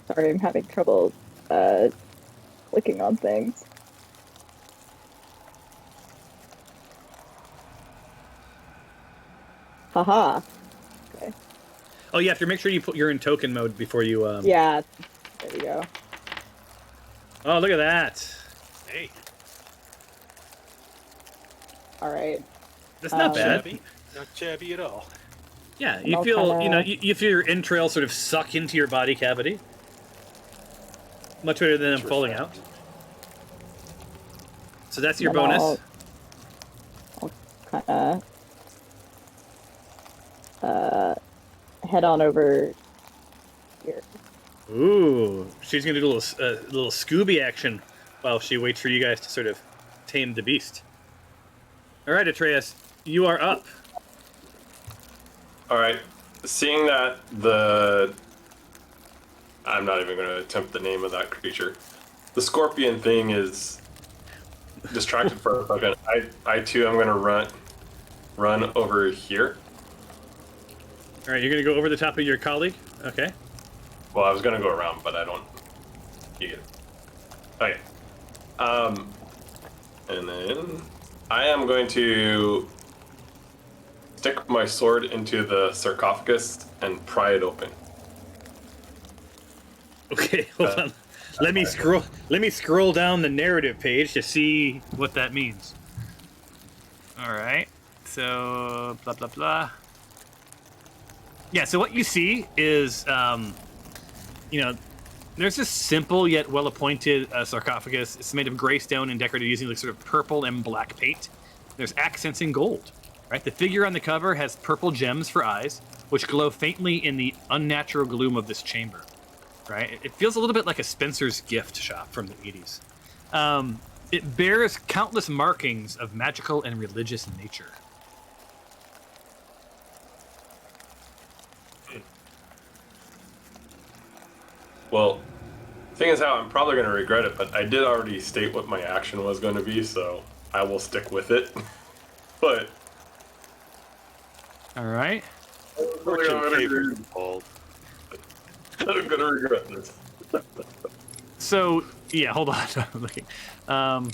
E: Sorry, I'm having trouble clicking on things. Haha. Okay.
A: Oh, you have to make sure you're in token mode before you.
E: Yeah. There we go.
A: Oh, look at that!
F: Hey,
E: All right.
A: That's not bad.
F: shabby. Not shabby at all.
A: Yeah, you
E: I'll
A: feel
E: kinda-
A: you feel your entrails sort of suck into your body cavity. Much better than them
F: It's
A: falling
F: refreshed.
A: out. So that's your
E: Then
A: bonus.
E: I'll kind of head on over here.
A: Ooh, she's gonna do a little Scooby action while she waits for you guys to sort of tame the beast. All right, Atreus, you are up.
D: All right. Seeing that I'm not even going to attempt the name of that creature. The scorpion thing is distracted for a second. I too am going to run over here.
A: All right, you're gonna go over the top of your colleague. Okay.
D: Well, I was going to go around, but I don't. You get it. Okay. And then I am going to stick my sword into the sarcophagus and pry it open.
A: Okay, hold on. Let me scroll down the narrative page to see what that means. All right. So blah blah blah. Yeah, so what you see is, there's this simple yet well-appointed sarcophagus. It's made of gray stone and decorated using like sort of purple and black paint. There's accents in gold, right? The figure on the cover has purple gems for eyes, which glow faintly in the unnatural gloom of this chamber, right? It feels a little bit like a Spencer's gift shop from the 80s. It bears countless markings of magical and religious nature.
D: Well, thing is how I'm probably going to regret it, but I did already state what my action was going to be, so I will stick with it. But
A: All right.
F: Fortune favors bold.
D: I'm going to regret this.
A: So, yeah, hold on. I'm looking. All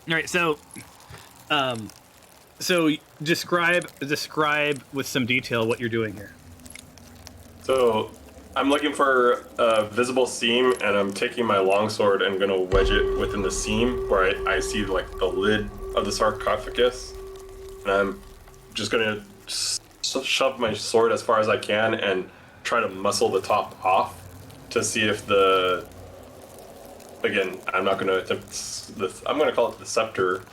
A: right, so describe with some detail what you're doing here.
D: So I'm looking for a visible seam, and I'm taking my longsword and going to wedge it within the seam where I see like the lid of the sarcophagus, and I'm just going to shove my sword as far as I can and try to muscle the top off to see if the, again, I'm not going to attempt this, I'm going to call it the scepter,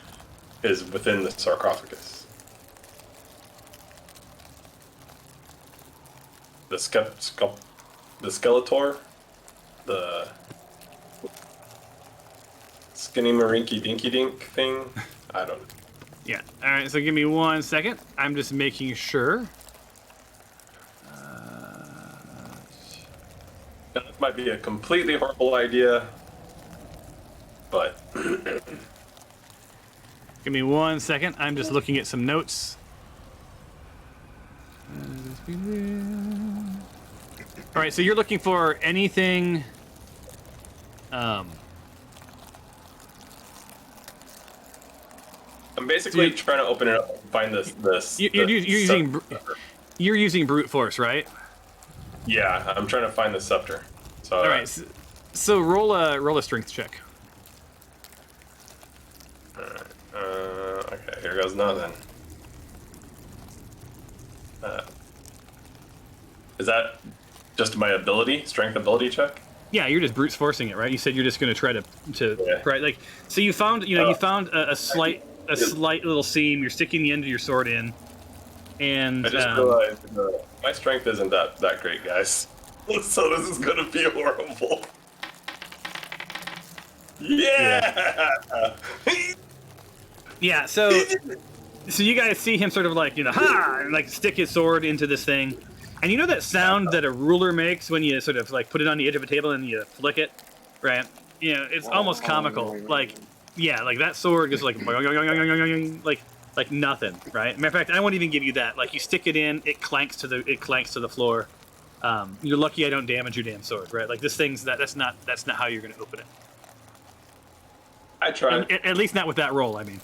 D: is within the sarcophagus. The Skeletor, the skinny marinky dinky dink thing. I don't know.
A: Yeah. All right. So give me 1 second. I'm just making sure.
D: Now, this might be a completely horrible idea, but
A: Give me 1 second. I'm just looking at some notes. All right. So you're looking for anything.
D: I'm basically trying to open it up and find this.
A: You're using brute force, right?
D: Yeah, I'm trying to find the scepter. So,
A: All right. So roll a strength check.
D: Okay, here goes nothing. Is that just my strength ability check?
A: Yeah, you're just brute forcing it, right? You said you're just going to try to
D: Yeah.
A: right, like, so you found a slight little seam. You're sticking the end of your sword in, and
D: I just realized my strength isn't that great, guys. So this is gonna be horrible. Yeah.
A: yeah. So you guys see him sort of like ha, and like stick his sword into this thing, and you know that sound that a ruler makes when you sort of like put it on the edge of a table and you flick it, right? It's almost comical. Like, yeah, like that sword is like like nothing, right? Matter of fact, I won't even give you that. Like, you stick it in, it clanks to the floor. You're lucky I don't damage your damn sword, right? Like, this thing's that's not how you're gonna open it.
D: I tried.
A: At least not with that roll. I mean.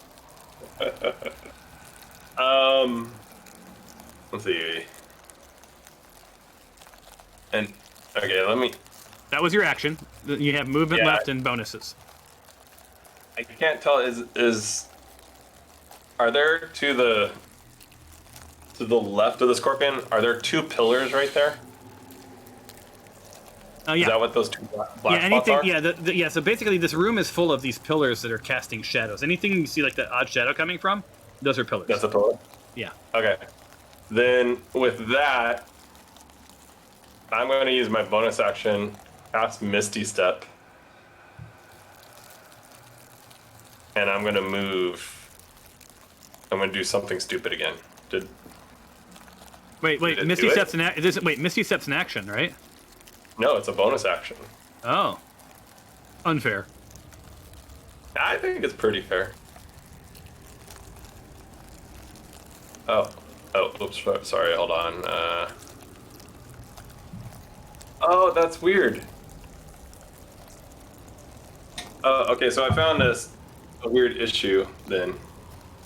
D: Let's see. And okay, let me.
A: That was your action. You have movement left and bonuses.
D: I can't tell. Are there to the left of the scorpion? Are there two pillars right there?
A: Yeah.
D: Is that what those two black spots are?
A: Yeah. So basically, this room is full of these pillars that are casting shadows. Anything you see like the odd shadow coming from, those are pillars.
D: That's a pillar.
A: Yeah.
D: Okay. Then with that, I'm going to use my bonus action, cast Misty Step, and I'm going to move. I'm going to do something stupid again.
A: Wait. Misty Step's Misty Step's an action, right?
D: No, it's a bonus action.
A: Oh. Unfair.
D: I think it's pretty fair. Oh, oops, sorry, hold on. Oh, that's weird. Okay, so I found a weird issue then.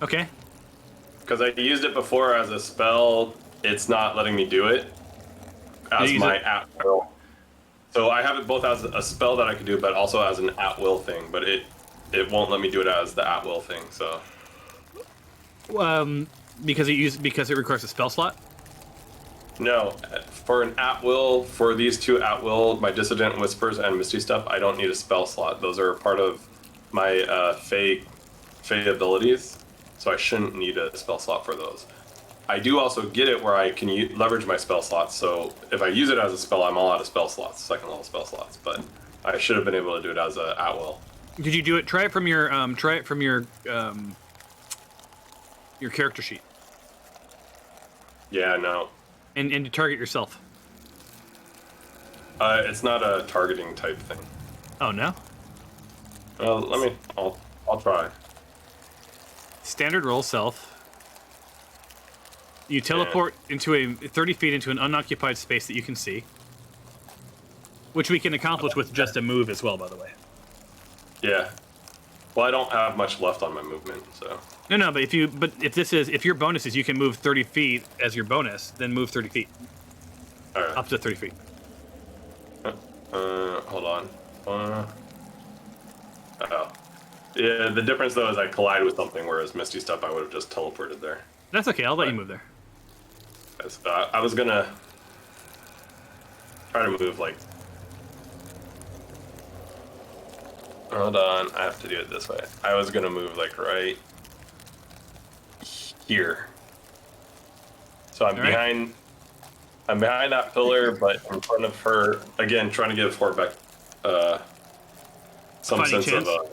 A: Okay.
D: Because I used it before as a spell, it's not letting me do it as my at-will. So I have it both as a spell that I could do, but also as an at-will thing. But it won't let me do it as the at-will thing. So.
A: Because it requires a spell slot.
D: No, for an at will, for these two at will, my Dissident Whispers and Misty Step, I don't need a spell slot. Those are part of my Fey abilities, so I shouldn't need a spell slot for those. I do also get it where I can leverage my spell slots, so if I use it as a spell, I'm all out of spell slots, second level spell slots, but I should have been able to do it as a at will.
A: Did you do it? Try it from your character sheet.
D: Yeah, no.
A: And to target yourself.
D: It's not a targeting type thing.
A: Oh no?
D: I'll try.
A: Standard roll self. You teleport into 30 feet into an unoccupied space that you can see. Which we can accomplish with just a move as well, by the way.
D: Yeah. Well, I don't have much left on my movement, so.
A: No, but if your bonus is you can move 30 feet as your bonus, then move 30 feet.
D: All right.
A: Up to 30 feet.
D: Hold on. Yeah, the difference though is I collide with something, whereas Misty Step I would have just teleported there.
A: That's okay, I'll let you move there.
D: I was gonna try to move like. Hold on, I have to do it this way. I was gonna move like right here. So I'm behind. I'm behind that pillar, but in front of her again, trying to give Horbeck some
A: Fighting
D: sense
A: chance.
D: of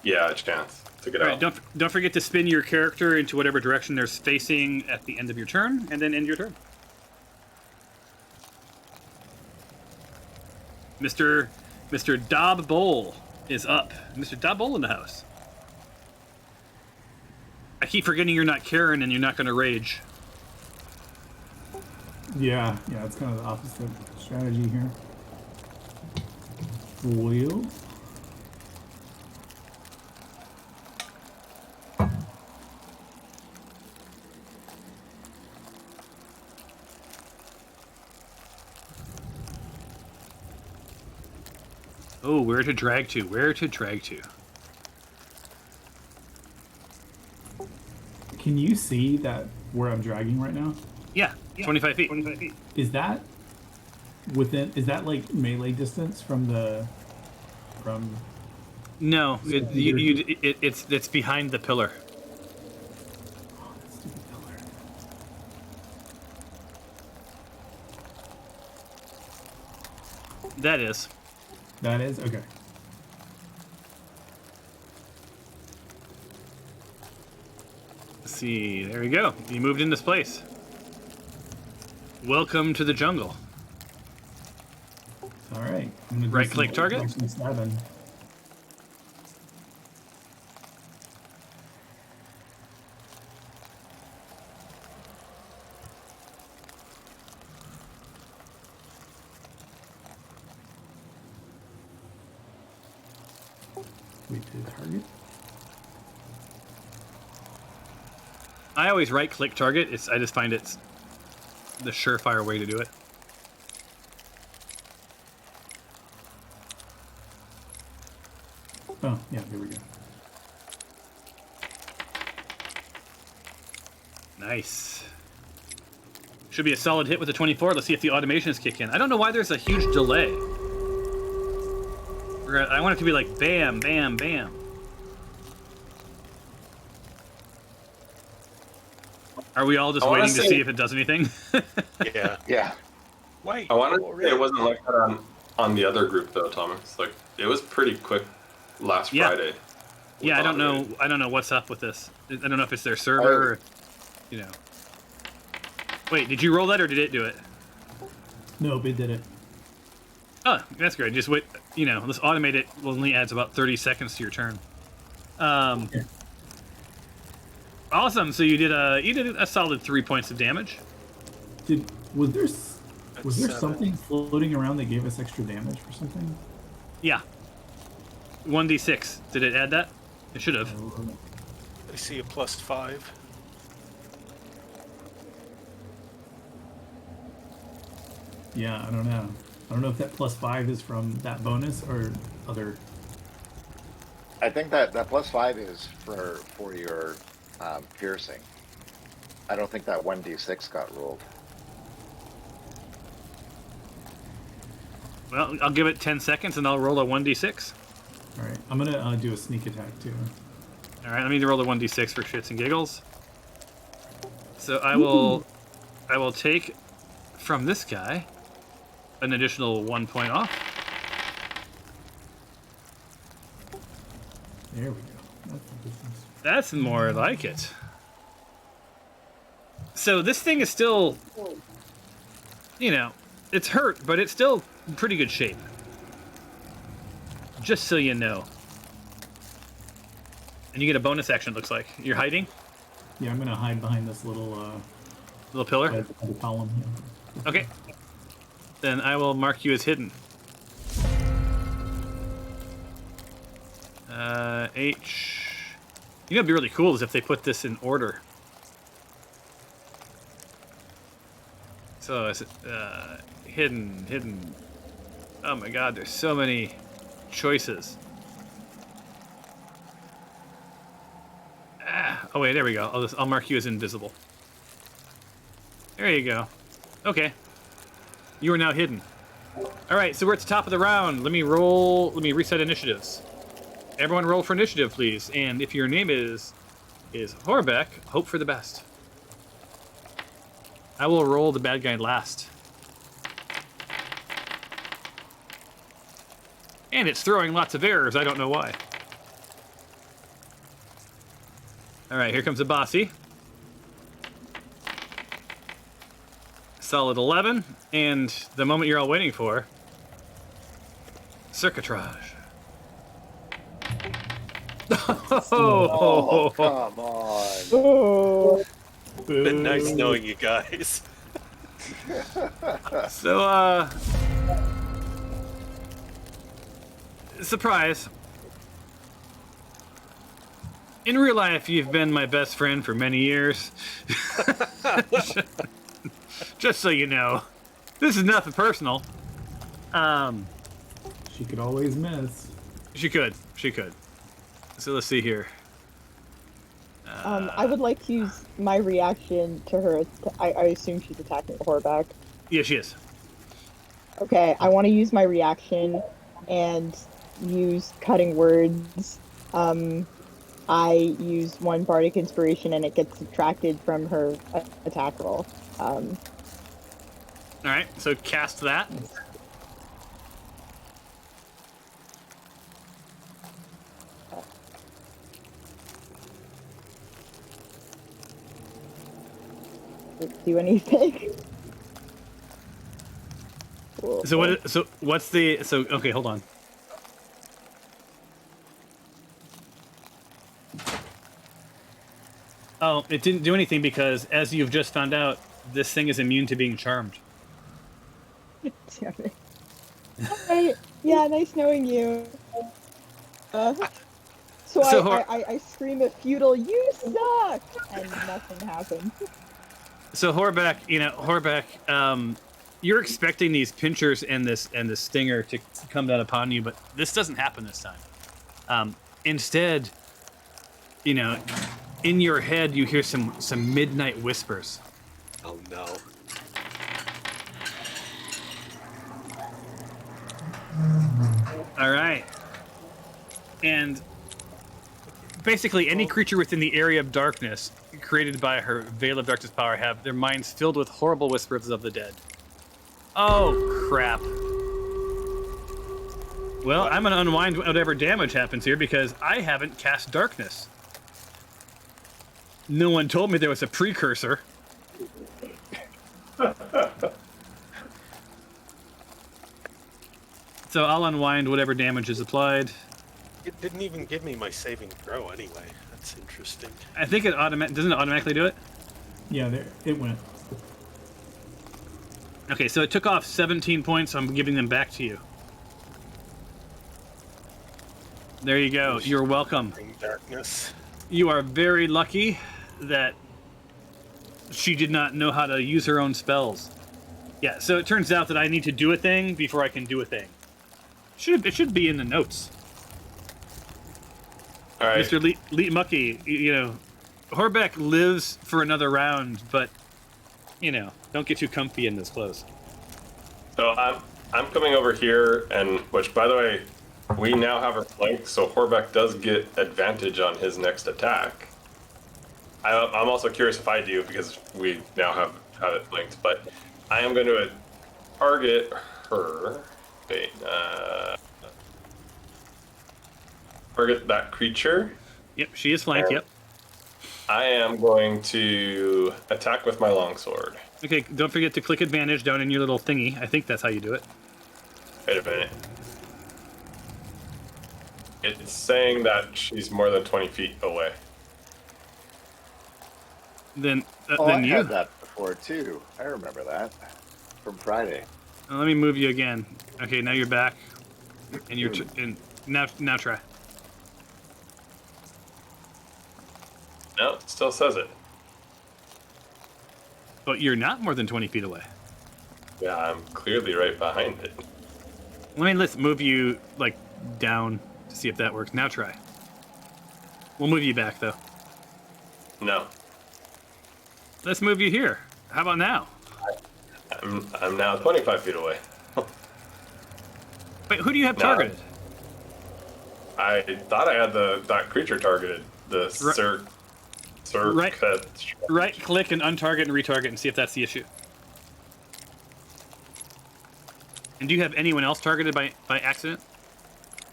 D: a chance to get
A: All
D: out.
A: right, don't forget to spin your character into whatever direction they're facing at the end of your turn, and then end your turn. Mr. Dob Bowl is up. Mr. Dob Bowl in the house. I keep forgetting you're not Karen and you're not going to rage.
B: Yeah, it's kind of the opposite strategy here. Wheel.
A: Oh, where to drag to? Where to drag to?
B: Can you see that where I'm dragging right now?
A: Yeah, 25 feet. 25 feet.
B: Is that like melee distance from
A: No, it's behind the pillar.
B: Oh, that stupid pillar.
A: That is.
B: That is? Okay.
A: Let's see, there we go. You moved in this place. Welcome to the jungle.
B: Alright.
A: Right-click target?
B: Wait to target.
A: I always right-click target. I just find it's the surefire way to do it.
B: Oh, yeah, there we go.
A: Nice. Should be a solid hit with the 24. Let's see if the automations kick in. I don't know why there's a huge delay. I want it to be like bam, bam, bam. Are we all just waiting to see if it does anything?
F: Yeah.
C: Yeah.
F: Wait.
D: I wanted to say it wasn't like that on the other group though, Thomas. Like it was pretty quick last Friday.
A: Yeah, I don't know what's up with this. I don't know if it's their server or, you know. Wait, did you roll that or did it do it?
B: Nope, it did it.
A: Oh, that's great. Just wait, let's automate it. Only adds about 30 seconds to your turn. Awesome. So you did a solid 3 points of damage.
B: Was there something floating around that gave us extra damage or something?
A: Yeah. 1d6. Did it add that? It should have.
F: I see a +5.
B: Yeah, I don't know. I don't know if that +5 is from that bonus or other.
C: I think that +5 is for your piercing. I don't think that 1d6 got rolled.
A: Well, I'll give it 10 seconds and I'll roll a 1d6.
B: All right, I'm gonna do a sneak attack too.
A: All right, let me roll a 1d6 for shits and giggles. So I will take from this guy an additional 1 point off.
B: There we go. That's the difference.
A: That's more like it. So this thing is still, you know, it's hurt, but it's still in pretty good shape. Just so you know. And you get a bonus action, it looks like. You're hiding?
B: Yeah, I'm gonna hide behind this little
A: Little pillar?
B: column.
A: Okay. Then I will mark you as hidden. H. You know, what'd be really cool is if they put this in order. So, is it, hidden. Oh my god, there's so many choices. Oh wait, there we go. I'll mark you as invisible. There you go. Okay. You are now hidden. Alright, so we're at the top of the round. Let me reset initiatives. Everyone roll for initiative, please. And if your name is Horbeck, hope for the best. I will roll the bad guy last. And it's throwing lots of errors, I don't know why. Alright, here comes the bossy. Solid 11, and the moment you're all waiting for, circuitrage.
C: Oh, come on.
E: Oh.
F: Been nice knowing you guys.
A: So, surprise. In real life, you've been my best friend for many years. Just so you know. This is nothing personal.
B: She could always miss.
A: She could. So let's see here.
E: I would like to use my reaction to her. I assume she's attacking Horback.
A: Yeah, she is.
E: Okay, I want to use my reaction and use cutting words. I use one bardic inspiration and it gets subtracted from her attack roll.
A: Alright, so cast that.
E: Do anything.
A: Okay, hold on. Oh, it didn't do anything because, as you've just found out, this thing is immune to being charmed.
E: Damn it. Alright, yeah, nice knowing you. So I scream a futile, "You suck!" and nothing happens.
A: So Horback, you're expecting these pinchers and this stinger to come down upon you, but this doesn't happen this time. Instead, in your head you hear some midnight whispers.
F: Oh no.
A: All right. And basically any creature within the area of darkness created by her Veil of Darkness power have their minds filled with horrible whispers of the dead. Oh, crap. Well, I'm going to unwind whatever damage happens here because I haven't cast darkness. No one told me there was a precursor. So I'll unwind whatever damage is applied.
F: It didn't even give me my saving throw anyway. That's interesting.
A: I think it doesn't it automatically do it?
B: Yeah, there it went.
A: Okay, so it took off 17 points, so I'm giving them back to you. There you go. You're welcome.
F: Darkness.
A: You are very lucky that she did not know how to use her own spells. Yeah, so it turns out that I need to do a thing before I can do a thing. It should be in the notes.
D: All right.
A: Mr. Mucky, Horbeck lives for another round, but, don't get too comfy in those clothes.
D: So I'm coming over here, and which, by the way, we now have a flank, so Horbeck does get advantage on his next attack. I'm also curious if I do, because we now have it flanked, but I am going to target her. Wait, target that creature.
A: Yep, she is flanked. Yep.
D: I am going to attack with my longsword.
A: Okay, don't forget to click advantage down in your little thingy. I think that's how you do it.
D: Wait a minute. It's saying that she's more than 20 feet away.
A: Then
C: I
A: you.
C: had that before too. I remember that from Friday.
A: Let me move you again. Okay, now you're back, and you're now try.
D: No, it still says it.
A: But you're not more than 20 feet away.
D: Yeah, I'm clearly right behind it.
A: Let's move you like down to see if that works. Now try. We'll move you back though.
D: No,
A: Let's move you here. How about now?
D: I'm now 25 feet away.
A: Wait, who do you have
D: No.
A: targeted?
D: I thought I had that creature targeted. The
A: Right click and untarget and retarget and see if that's the issue. And do you have anyone else targeted by accident?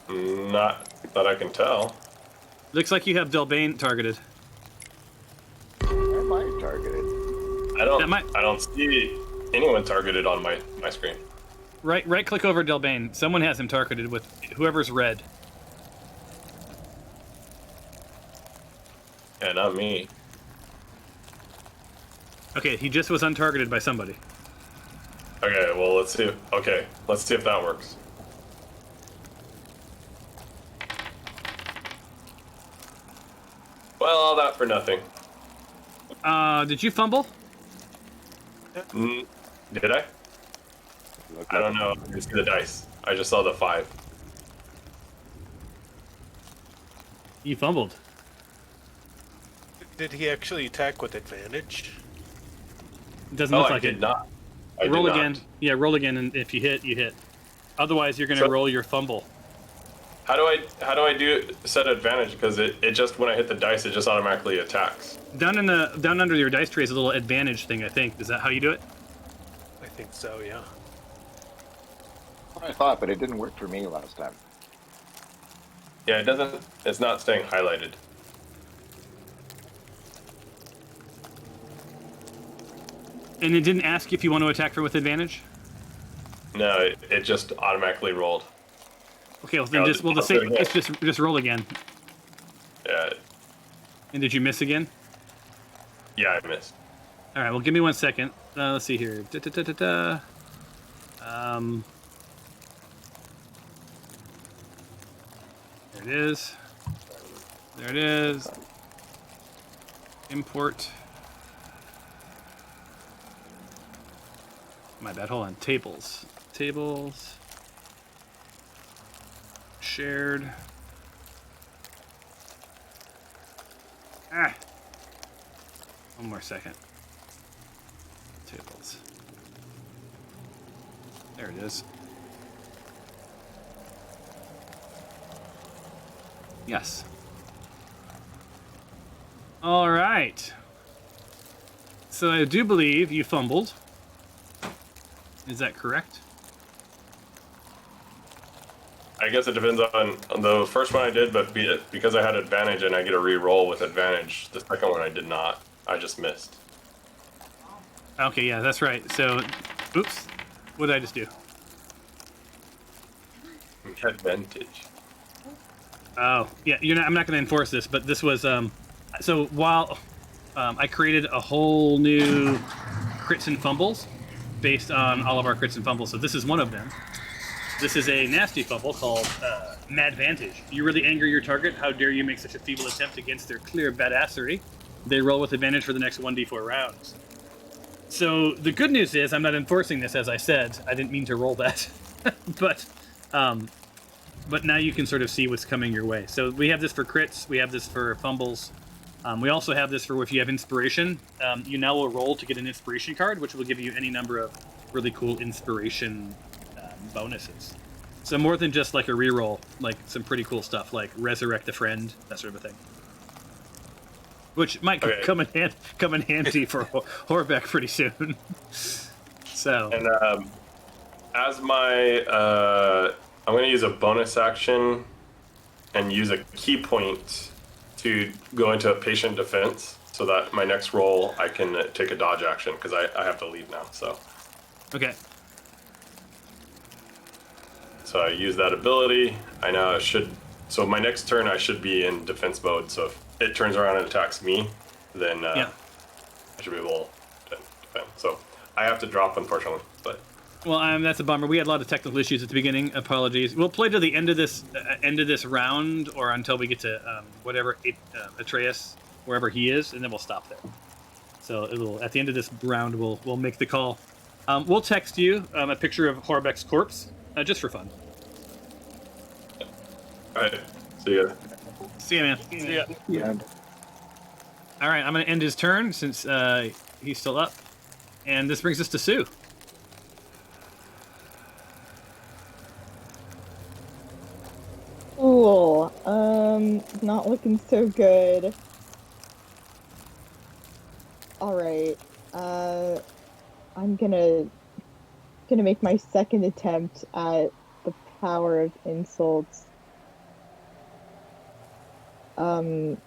D: Not that I can tell.
A: Looks like you have Delbane targeted.
C: Am I targeted?
D: I don't see anyone targeted on my screen.
A: Right click over Delbane. Someone has him targeted with whoever's red.
D: Yeah, not me.
A: Okay, he just was untargeted by somebody.
D: Okay, well, let's see. Okay, let's see if that works. Well, all that for nothing.
A: Did you fumble?
D: Did I? I don't know. I just see the dice. I just saw the 5.
A: You fumbled.
F: Did he actually attack with advantage?
A: It doesn't look
D: I
A: like
D: did
A: it.
D: not.
A: Roll
D: did
A: again.
D: not.
A: Yeah, roll again, and if you hit, you hit. Otherwise, you're gonna roll your fumble.
D: How do I set advantage? Because it just when I hit the dice, it just automatically attacks.
A: Down under your dice tray is a little advantage thing. I think. Is that how you do it?
F: I think so, yeah.
C: I thought, but it didn't work for me last time.
D: Yeah, it doesn't. It's not staying highlighted.
A: And it didn't ask if you want to attack her with advantage.
D: No, it just automatically rolled.
A: Okay, well then just roll again.
D: Yeah.
A: And did you miss again?
D: Yeah, I missed.
A: All right. Well, give me 1 second. Let's see here. There it is. There it is. Import. My bad. Hold on. Tables. Tables. Shared. One more second. Tables. There it is. Yes. All right. So I do believe you fumbled. Is that correct?
D: I guess it depends on the first one I did, but because I had advantage and I get a re-roll with advantage, the second one I did not. I just missed.
A: Okay, yeah, that's right. So, oops. What did I just do?
D: Advantage.
A: Oh, yeah. I'm not going to enforce this, but this was so while I created a whole new crits and fumbles based on all of our crits and fumbles. So this is one of them. This is a nasty fumble called Madvantage. You really anger your target. How dare you make such a feeble attempt against their clear badassery? They roll with advantage for the next 1d4 rounds. So the good news is I'm not enforcing this, as I said. I didn't mean to roll that, but now you can sort of see what's coming your way. So we have this for crits. We have this for fumbles. We also have this for if you have inspiration. You now will roll to get an inspiration card, which will give you any number of really cool inspiration bonuses. So more than just like a reroll, like some pretty cool stuff, like resurrect a friend, that sort of a thing. Which might come in handy for Horbeck pretty soon. So.
D: And as my, I'm going to use a bonus action and use a key point to go into a patient defense, so that my next roll I can take a dodge action because I have to leave now. So.
A: Okay.
D: So I use that ability. I now should. So my next turn I should be in defense mode. So if it turns around and attacks me, then I should be able to defend. So I have to drop, unfortunately. But
A: well, that's a bummer. We had a lot of technical issues at the beginning. Apologies. We'll play to the end of this round, or until we get to whatever Atreus, wherever he is, and then we'll stop there. So it'll at the end of this round we'll make the call. We'll text you a picture of Horbeck's corpse, just for fun.
D: All right. See ya.
A: See ya, man.
F: See ya.
B: Yeah.
A: All right, I'm going to end his turn since he's still up. And this brings us to Sue.
E: Cool. Not looking so good. All right. I'm gonna make my second attempt at the power of insults. And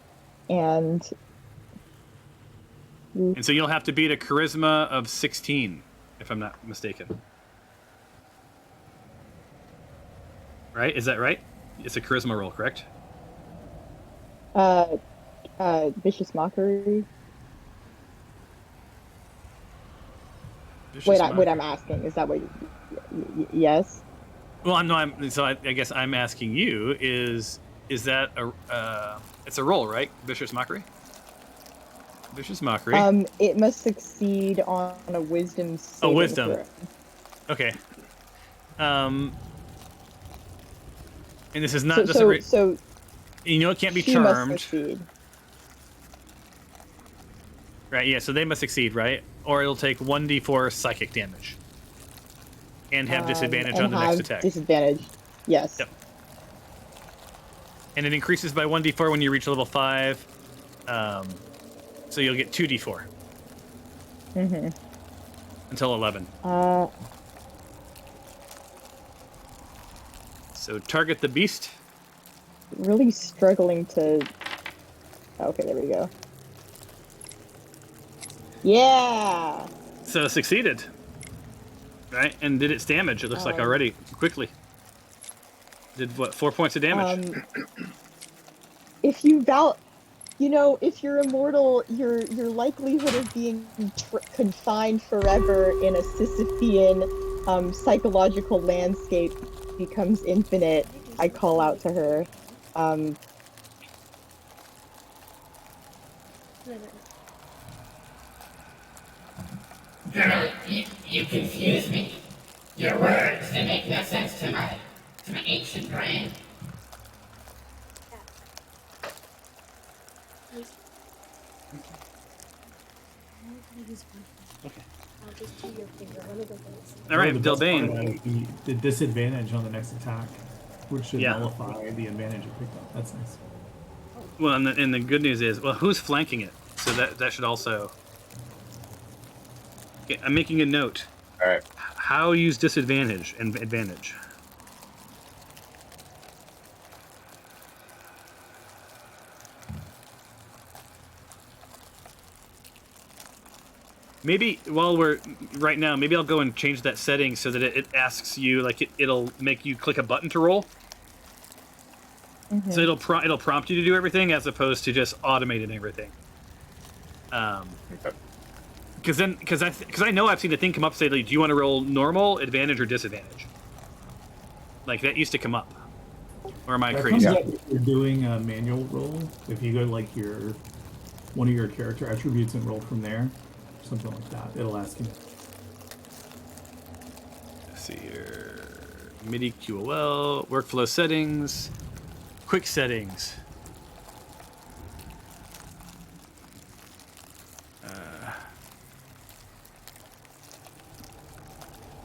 A: so you'll have to beat a charisma of 16, if I'm not mistaken. Right? Is that right? It's a charisma roll, correct?
E: vicious mockery.
A: Vicious
E: Wait, I'm asking. Is that what? Yes.
A: Well, I guess I'm asking you. Is that a? It's a roll, right? Vicious mockery. Vicious mockery.
E: It must succeed on a wisdom saving
A: wisdom.
E: throw.
A: Okay. And this is not just a.
E: So.
A: You know, it can't be
E: she
A: charmed.
E: Must succeed.
A: Right. Yeah. So they must succeed, right? Or it'll take 1d4 psychic damage. And have disadvantage on the next attack.
E: Disadvantage. Yes.
A: Yep. And it increases by 1d4 when you reach level 5. So you'll get 2d4.
E: Mm-hmm.
A: Until 11. So target the beast.
E: Really struggling to... Okay, there we go. Yeah!
A: So succeeded. Right? And did its damage, it looks like already, quickly. Did what, 4 points of damage?
E: If you if you're immortal, your likelihood of being confined forever in a Sisyphean psychological landscape becomes infinite. I call out to her.
I: Girl, you confuse me. Your words, they make no sense to my ancient brain.
A: Okay.
K: I'll just do your finger. Let me go get it.
A: All right,
B: The best
A: Delbane.
B: part about it, the disadvantage on the next attack, which should
A: Yeah.
B: nullify the advantage it picked up. That's nice.
A: Well, and the good news is, well, who's flanking it? So that should also... Okay, I'm making a note.
C: All right.
A: How use disadvantage and advantage? Maybe while we're right now, maybe I'll go and change that setting so that it asks you, like it'll make you click a button to roll.
E: Mm-hmm.
A: So it'll prompt you to do everything as opposed to just automating everything. Because I know I've seen the thing come up say, like, do you want to roll normal, advantage, or disadvantage? Like that used to come up. Or am I
B: That
A: crazy?
B: comes up if you're doing a manual roll. If you go to like one of your character attributes and roll from there, something like that, it'll ask you.
A: Let's see here. MIDI QOL, workflow settings, quick settings.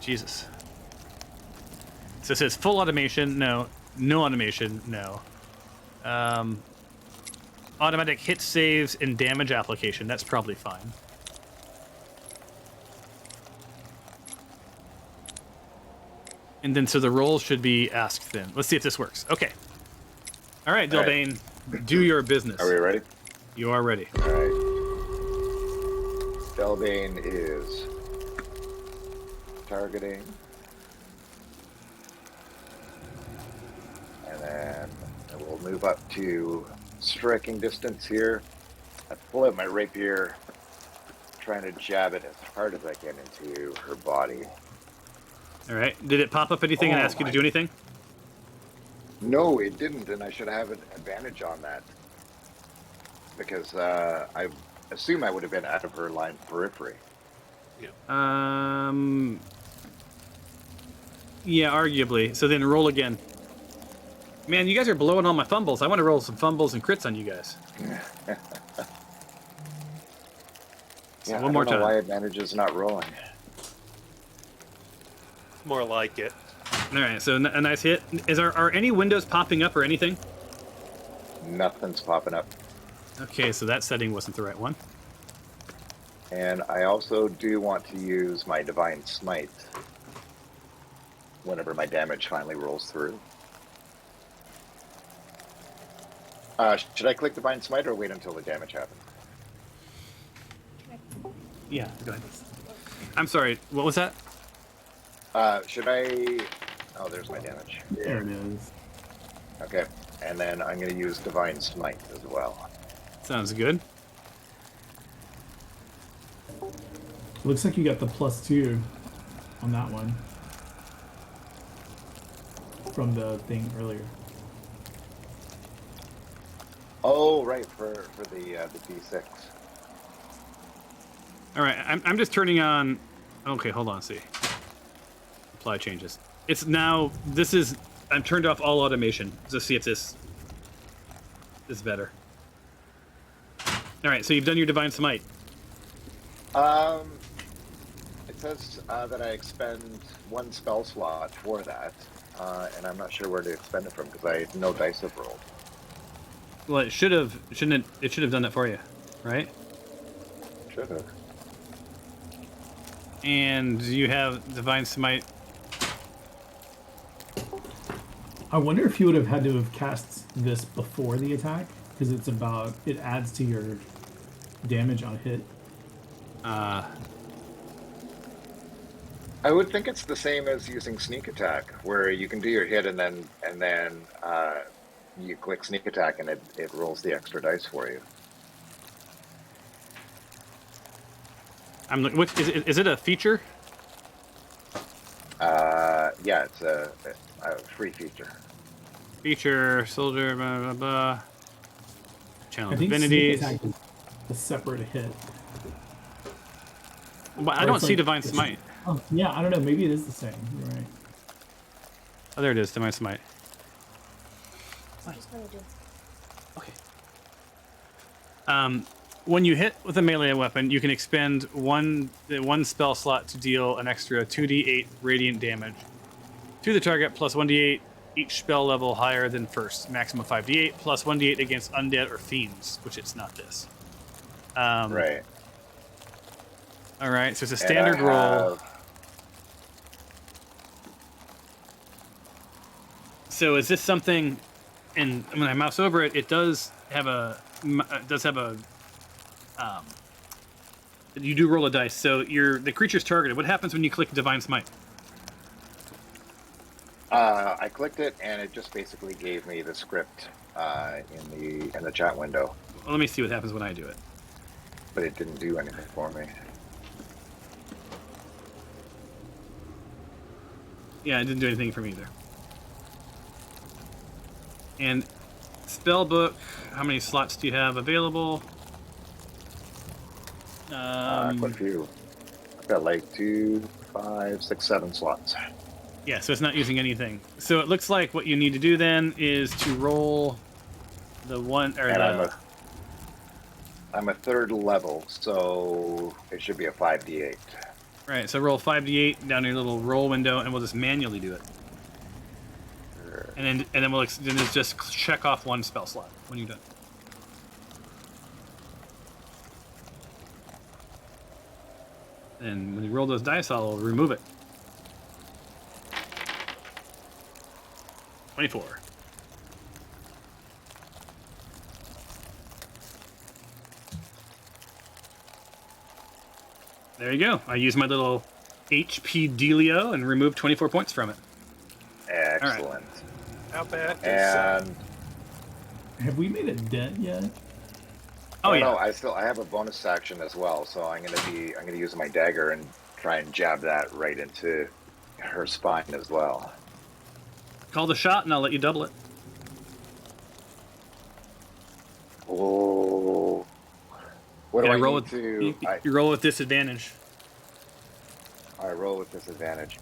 A: Jesus. So it says full automation, no. No automation, no. Automatic hit saves and damage application, that's probably fine. And then so the roll should be asked then. Let's see if this works. Okay. All right,
C: All right.
A: Dilbane, do your business.
C: Are we ready?
A: You are ready.
C: All right. Delbane is targeting. And then I will move up to striking distance here. I pull out my rapier, trying to jab it as hard as I can into her body.
A: All right. Did it pop up anything and
C: Oh
A: ask you to
C: my-
A: do anything?
C: No, it didn't, and I should have an advantage on that. Because I assume I would have been out of her line periphery.
A: Yeah, arguably. So then roll again. Man, you guys are blowing all my fumbles. I want to roll some fumbles and crits on you guys.
C: Yeah,
A: one more
C: I don't know
A: time.
C: why advantage is not rolling.
F: More like it.
A: All right, so a nice hit. Are any windows popping up or anything?
C: Nothing's popping up.
A: Okay, so that setting wasn't the right one.
C: And I also do want to use my Divine Smite whenever my damage finally rolls through. Should I click Divine Smite or wait until the damage happens?
A: Yeah, go ahead. I'm sorry, what was that?
C: Should I... Oh, there's my damage.
B: There it is.
C: Okay, and then I'm going to use Divine Smite as well.
A: Sounds good.
B: Looks like you got the +2 on that one from the thing earlier.
C: Oh, right, for the D6.
A: All right, I'm just turning on... Okay, hold on, see. Apply changes. It's now... This is... I've turned off all automation. Let's see if this is better. All right, so you've done your Divine Smite.
C: It says that I expend 1 spell slot for that, and I'm not sure where to expend it from because no dice have rolled.
A: Well, it should have... Shouldn't it... It should have done that for you, right?
C: Should have.
A: And you have Divine Smite...
B: I wonder if you would have had to have cast this before the attack, because it adds to your damage on hit.
C: I would think it's the same as using sneak attack, where you can do your hit and then you click sneak attack and it rolls the extra dice for you.
A: Which is it a feature?
C: Yeah, it's a free feature.
A: Feature, soldier, blah, blah, blah. Channel
B: I think
A: divinities.
B: sneak attack is a separate hit.
A: But I
B: Or
A: don't
B: it's
A: see
B: like-
A: Divine Smite.
B: Oh, yeah, I don't know. Maybe it is the same. You're right.
A: Oh, there it is, Divine Smite.
K: Just what I did.
A: Okay. When you hit with a melee weapon, you can expend one spell slot to deal an extra 2d8 radiant damage to the target, plus 1d8 each spell level higher than first, maximum 5d8, plus 1d8 against undead or fiends, which it's not this.
C: Right.
A: All right, so it's a
C: And I
A: standard roll.
C: have-
A: So is this something? And when I mouse over it, it does have a. You do roll a dice. So the creature's targeted. What happens when you click Divine Smite?
C: I clicked it and it just basically gave me the script in the chat window,
A: Well, let me see what happens when I do it.
C: but it didn't do anything for me.
A: Yeah, it didn't do anything for me either. And spellbook, how many slots do you have available?
C: Quite a few. I've got like 2, 5, 6, 7 slots.
A: Yeah, so it's not using anything. So it looks like what you need to do then is to roll the one or
C: And
A: the.
C: I'm a 3rd level, so it should be a 5d8.
A: Right, so roll 5d8 down your little roll window, and we'll just manually do it. And then then just check off one spell slot when you're done. And when you roll those dice, I'll remove it. 24. There you go. I use my little HP dealio and remove 24 points from it.
C: Excellent.
F: How bad is
C: And
B: Have we made a dent yet?
A: Oh, yeah.
C: no, I have a bonus action as well, so I'm gonna use my dagger and try and jab that right into her spine as well.
A: Call the shot, and I'll let you double it.
C: Oh, what do
A: Yeah,
C: I
A: roll
C: need
A: with,
C: to?
A: you roll with disadvantage.
C: I roll with disadvantage.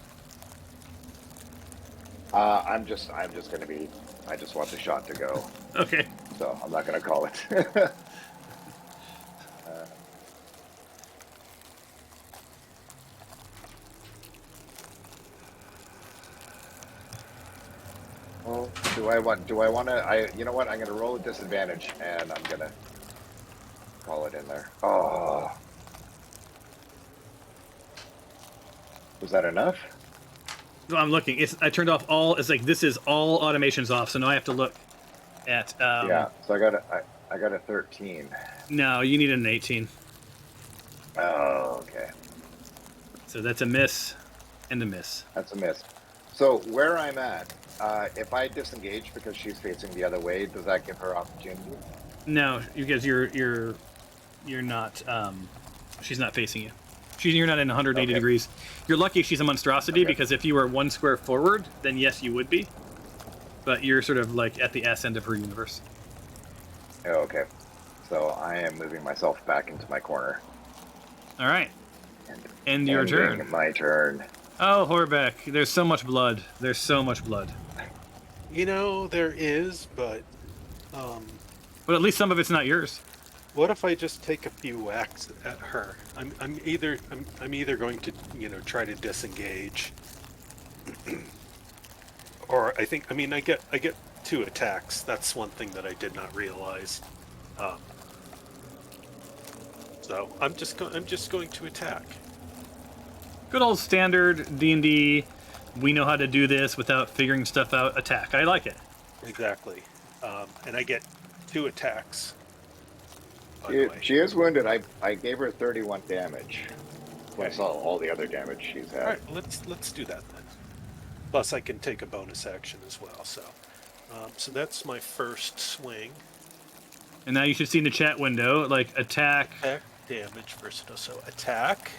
C: I'm just gonna be. I just want the shot to go,
A: Okay.
C: so I'm not gonna call it. Well, do I want to? You know what? I'm gonna roll a disadvantage, and I'm gonna call it in there. Oh, was that enough?
A: No, I'm looking. I turned off all. It's like this is all automations off. So now I have to look at.
C: Yeah. So I got a 13.
A: No, you need an 18.
C: Oh, okay.
A: So that's a miss, and a miss.
C: That's a miss. So where I'm at, if I disengage because she's facing the other way, does that give her opportunity?
A: No, because you're not. She's not facing you. You're not in 180
C: Okay.
A: degrees. You're lucky she's a monstrosity
C: Okay.
A: because if you were 1 square forward, then yes, you would be. But you're sort of like at the S end of her universe.
C: Oh, okay. So I am moving myself back into my corner.
A: All right. End your
C: Ending
A: turn.
C: My turn.
A: Oh, Horbeck, there's so much blood. There's so much blood.
F: You know, there is, but
A: But at least some of it's not yours.
F: what if I just take a few whacks at her? I'm either going to, try to disengage, or I get 2 attacks. That's one thing that I did not realize. So I'm just going to attack.
A: Good old standard D&D. We know how to do this without figuring stuff out. Attack. I like it.
F: Exactly, and I get 2 attacks. By the way.
C: She is wounded. I gave her 31 damage. I saw all the other damage she's had.
F: All right, let's do that then. Plus, I can take a bonus action as well. So that's my first swing.
A: And now you should see in the chat window, like, attack.
F: Attack, damage, versatile. So attack.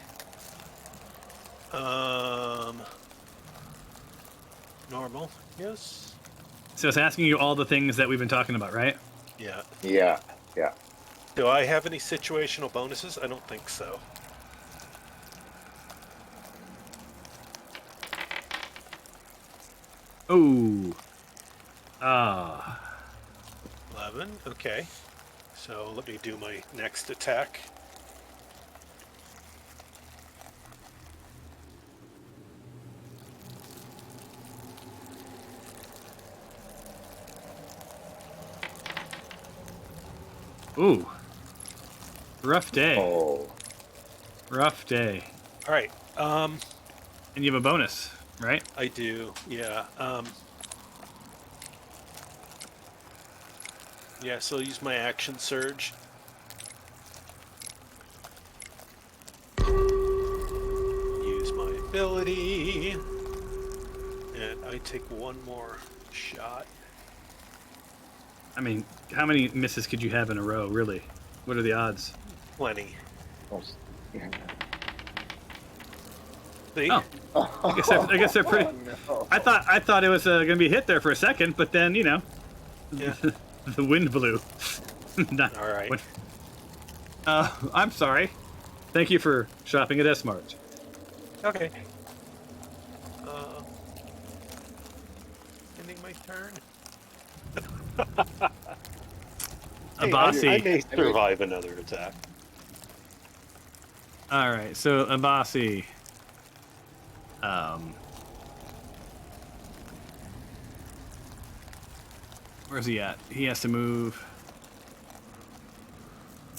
F: Normal. Yes.
A: So it's asking you all the things that we've been talking about, right?
F: Yeah.
C: Yeah.
F: Do I have any situational bonuses? I don't think so.
A: Ooh.
F: 11. Okay. So let me do my next attack.
A: Ooh. Rough day.
C: Oh.
A: Rough day.
F: All right.
A: And you have a bonus, right?
F: I do. Yeah. Yeah, so I'll use my action surge. Use my ability. And I take one more shot.
A: I mean, how many misses could you have in a row, really? What are the odds?
F: Plenty.
A: Oh,
F: See?
A: I guess they're pretty.
C: No.
A: I thought it was gonna be a hit there for a second, but then
F: Yeah.
A: the wind blew. Not,
F: All right.
A: I'm sorry. Thank you for shopping at S-Mart.
F: Okay. Ending my turn.
A: Abasi.
F: I may survive another attack.
A: All right, so Abasi. Where's he at? He has to move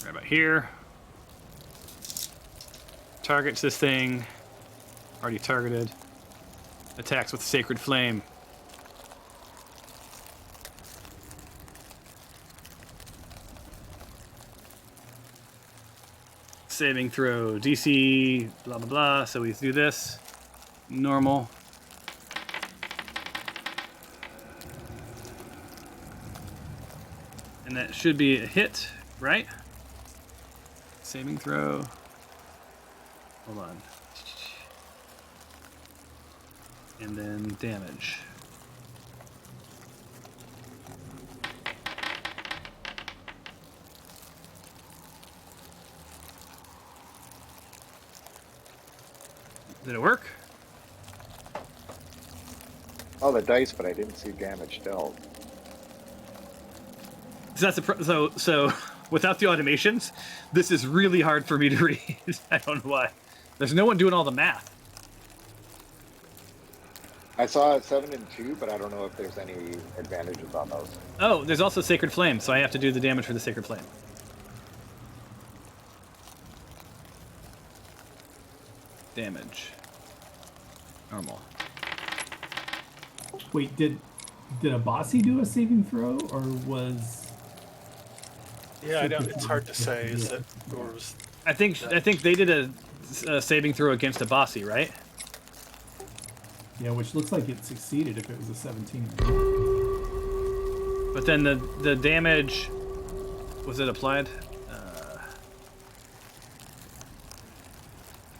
A: right about here. Targets this thing. Already targeted. Attacks with Sacred Flame. Saving throw. DC, blah, blah, blah. So we do this. Normal. And that should be a hit, right? Saving throw. Hold on. And then damage. Did it work?
C: Oh, the dice, but I didn't see damage dealt.
A: So that's so without the automations, this is really hard for me to read. I don't know why. There's no one doing all the math.
C: I saw 7 and 2, but I don't know if there's any advantages on those.
A: Oh, there's also Sacred Flame, so I have to do the damage for the Sacred Flame. Damage. Normal.
B: Wait, did a bossy do a saving throw, or was?
F: Yeah, I don't. It's hard to say. Is it or was?
A: I think they did a saving throw against a bossy, right?
B: Yeah, which looks like it succeeded if it was a 17.
A: But then the damage, was it applied?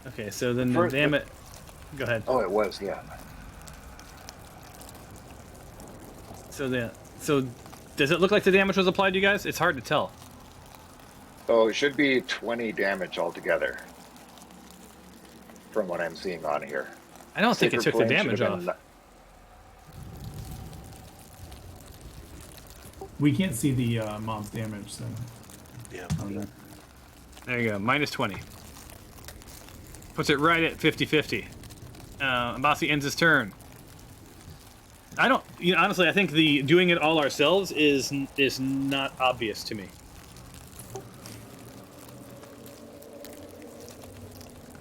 A: Okay, so then the damage. Go ahead.
C: Oh, it was, yeah.
A: So does it look like the damage was applied to you guys? It's hard to tell.
C: So it should be 20 damage altogether, from what I'm seeing on here.
A: I don't think it
C: Sacred
A: took the
C: Flame
A: damage
C: should
A: off.
C: have been-
B: We can't see the mob's damage, so.
F: Yeah.
A: There you go, minus 20. Puts it right at 50-50. Bossy ends his turn. Honestly, I think the doing it all ourselves is not obvious to me.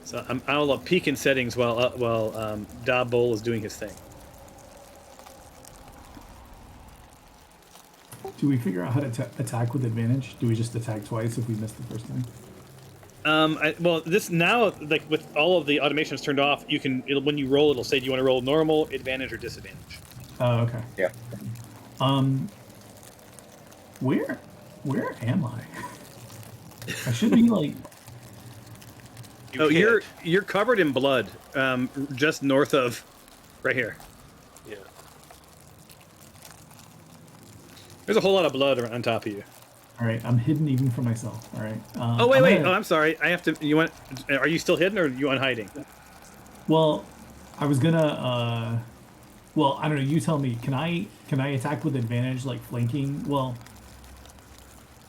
A: So I'll peek in settings while Dob Bowl is doing his thing.
B: Do we figure out how to attack with advantage? Do we just attack twice if we missed the first time?
A: This now, like with all of the automations turned off, when you roll, it'll say, do you want to roll normal, advantage, or disadvantage?
B: Oh, okay.
C: Yeah.
B: Where am I? I should be like.
A: You're covered in blood, just north of, right here.
F: Yeah.
A: There's a whole lot of blood on top of you.
B: All right, I'm hidden even for myself. All right.
A: Wait. Oh, I'm sorry. I have to. Are you still hidden, or are you on hiding?
B: Well, I was gonna. Well, I don't know. You tell me. Can I attack with advantage, like flanking? Well,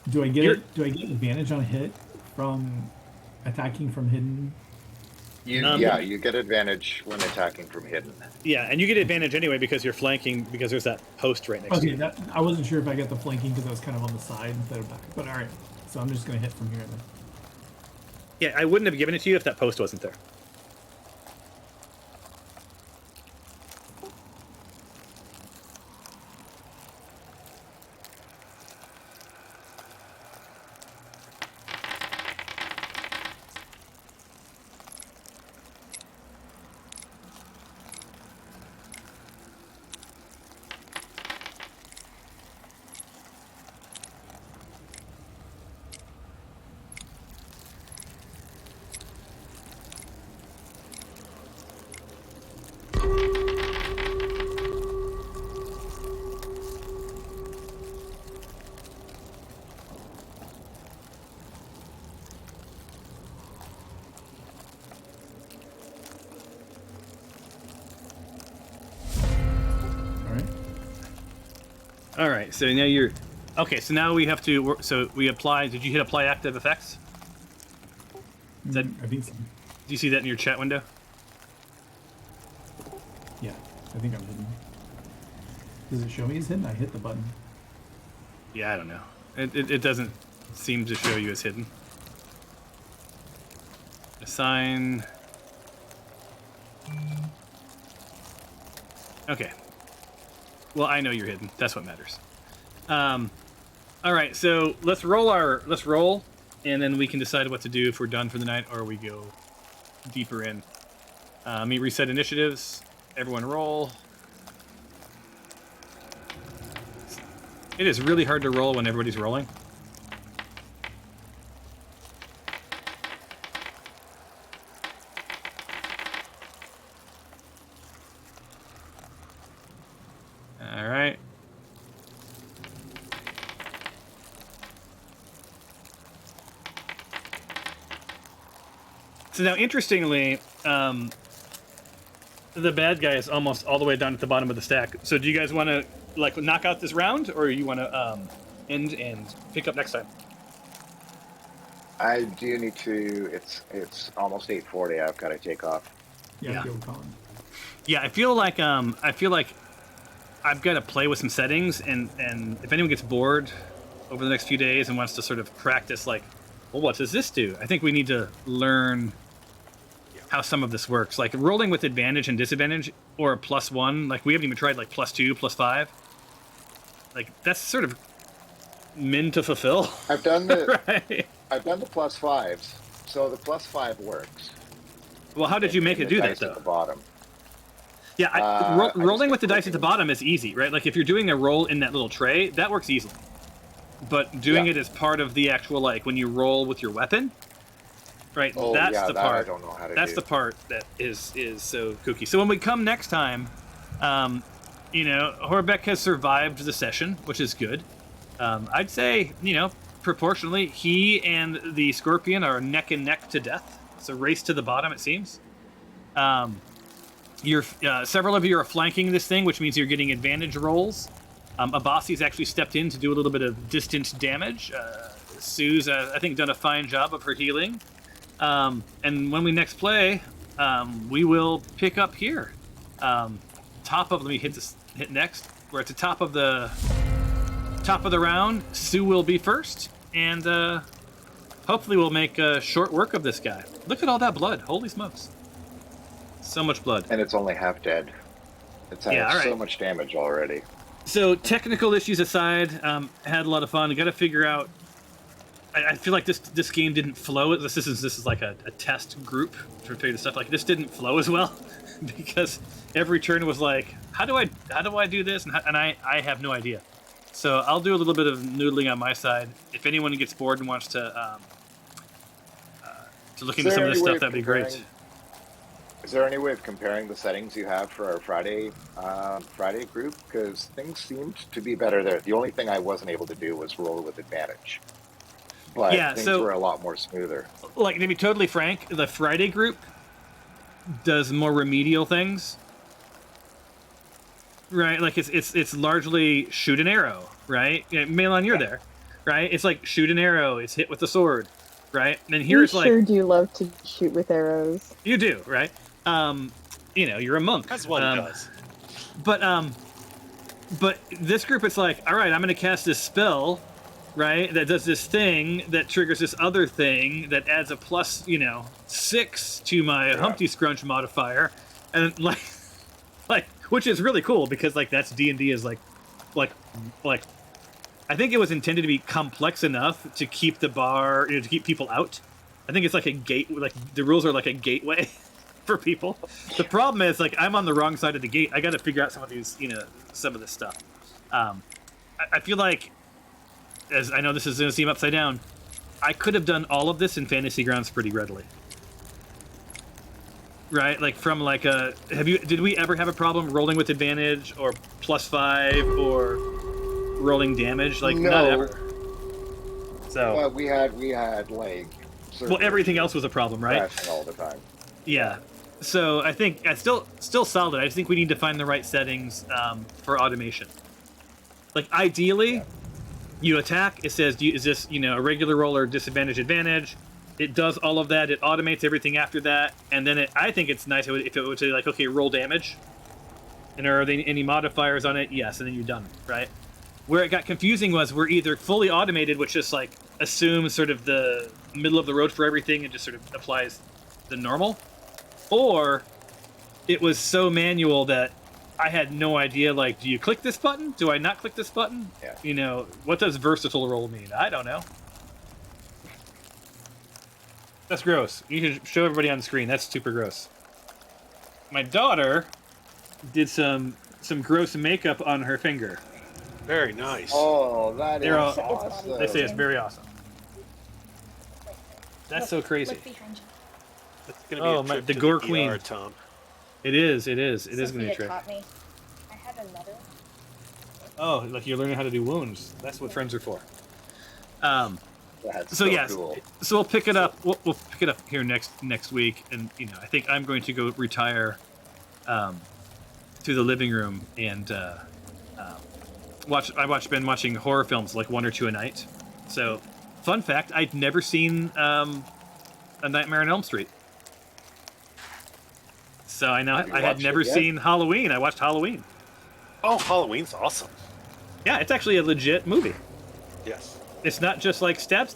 B: do I get advantage on hit from attacking from hidden?
C: You get advantage when attacking from hidden.
A: Yeah, and you get advantage anyway because you're flanking, because there's that post right next to you.
B: Okay, I wasn't sure if I get the flanking because I was kind of on the side instead of back. But all right, so I'm just gonna hit from here then.
A: Yeah, I wouldn't have given it to you if that post wasn't there. All right, so now you're... Okay, so now we have to work... So we apply... Did you hit apply active effects? Is that,
B: I think so.
A: do you see that in your chat window?
B: Yeah, I think I'm hidden. Does it show me he's hidden? I hit the button.
A: Yeah, I don't know. It doesn't seem to show you as hidden. Assign. Okay. Well, I know you're hidden. That's what matters. All right, so let's roll, and then we can decide what to do if we're done for the night or we go deeper in. Let me reset initiatives. Everyone roll. It is really hard to roll when everybody's rolling. All right. So now, interestingly, the bad guy is almost all the way down at the bottom of the stack. So do you guys want to like knock out this round, or you want to end and pick up next time?
C: I do need to. It's almost 8:40. I've got to take off.
B: Yeah, go Colin.
A: Yeah, I feel like I've got to play with some settings, and if anyone gets bored over the next few days and wants to sort of practice, like, well, what does this do? I think we need to learn how some of this works, like rolling with advantage and disadvantage, or +1. Like we haven't even tried like +2, +5. Like that's sort of min to fulfill.
C: I've done the
A: right.
C: I've done the +5s, so the +5 works.
A: Well, how did you make it do that though?
C: At the bottom.
A: Yeah, rolling with the dice at the bottom is easy, right? Like if you're doing a roll in that little tray, that works easily. But doing it as part of the actual, like when you roll with your weapon, right?
C: Oh,
A: that's
C: yeah,
A: the
C: that
A: part.
C: I don't know how to
A: that's
C: do.
A: the part that is so kooky. So when we come next time, Horbeck has survived the session, which is good. I'd say, proportionally, he and the Scorpion are neck and neck to death. It's a race to the bottom, it seems. Several of you are flanking this thing, which means you're getting advantage rolls. Abasi's actually stepped in to do a little bit of distance damage. Sue's, I think, done a fine job of her healing. And when we next play, we will pick up here. Let me hit next. We're at the top of the round. Sue will be first, and hopefully we'll make short work of this guy. Look at all that blood! Holy smokes! So much blood.
C: And it's only half dead. It's had so much damage already.
A: So technical issues aside, had a lot of fun. We got to figure out. I feel like this game didn't flow. This is like a test group to figure this stuff. Like this didn't flow as well because every turn was like, how do I do this? And I have no idea. So I'll do a little bit of noodling on my side. If anyone gets bored and wants to look into some of this stuff, that'd be great.
C: Is there any way of comparing the settings you have for our Friday group? Because things seemed to be better there. The only thing I wasn't able to do was roll with advantage. But things were a lot more smoother.
A: Like, to be totally frank, the Friday group does more remedial things. Right? Like, it's largely shoot an arrow, right? Malon, you're there, right? It's like shoot an arrow, it's hit with the sword, right? And here it's like...
E: You sure do love to shoot with arrows.
A: You do, right? You're a monk.
F: As one does.
A: But this group, it's like, all right, I'm going to cast this spell, right? That does this thing that triggers this other thing that adds a +6 to my Humpty Scrunch modifier, and like, which is really cool because like that's D&D is like, I think it was intended to be complex enough to keep the bar, to keep people out. I think it's like a gate, like the rules are like a gateway for people. The problem is like I'm on the wrong side of the gate. I got to figure out some of these, some of this stuff. I feel like, as I know this is going to seem upside down, I could have done all of this in Fantasy Grounds pretty readily. Right? Like from like did we ever have a problem rolling with advantage or +5 or rolling damage? Like
C: no.
A: Not ever. So
C: well, we had like
A: everything else was a problem, right?
C: Crashing all the time.
A: Yeah. So I think it's still solid. I just think we need to find the right settings for automation. Like ideally, you attack. It says, is this a regular roll or disadvantage advantage? It does all of that. It automates everything after that, and then I think it's nice if it would say like, okay, roll damage, and are there any modifiers on it? Yes, and then you're done, right? Where it got confusing was we're either fully automated, which just like assumes sort of the middle of the road for everything and just sort of applies the normal, or it was so manual that I had no idea, like, do you click this button? Do I not click this button?
C: Yeah.
A: You know, what does versatile role mean? I don't know. That's gross. You should show everybody on the screen. That's super gross. My daughter did some gross makeup on her finger.
F: Very nice.
C: Oh, that is
A: They're all-
C: awesome.
A: They say it's very awesome. That's so crazy.
K: Look behind you.
F: It's gonna be a
A: my-
F: trip
A: the
F: to
A: gore
F: the
A: queen.
F: ER, Tom.
A: It is. It is going to be a
K: Sophia
A: trick.
K: taught me. I had another.
A: Oh, like you're learning how to do wounds. That's what friends are for.
C: That's
A: So yes,
C: cool.
A: so we'll pick it up. We'll pick it up here next week, and you know, I think I'm going to go retire to the living room and been watching horror films like 1 or 2 a night. So, fun fact: I'd never seen A Nightmare on Elm Street. So I know
C: Have you
A: I had
C: watched
A: never
C: it yet?
A: seen Halloween. I watched Halloween.
F: Oh, Halloween's awesome.
A: Yeah, it's actually a legit movie.
F: Yes.
A: It's not just like stab.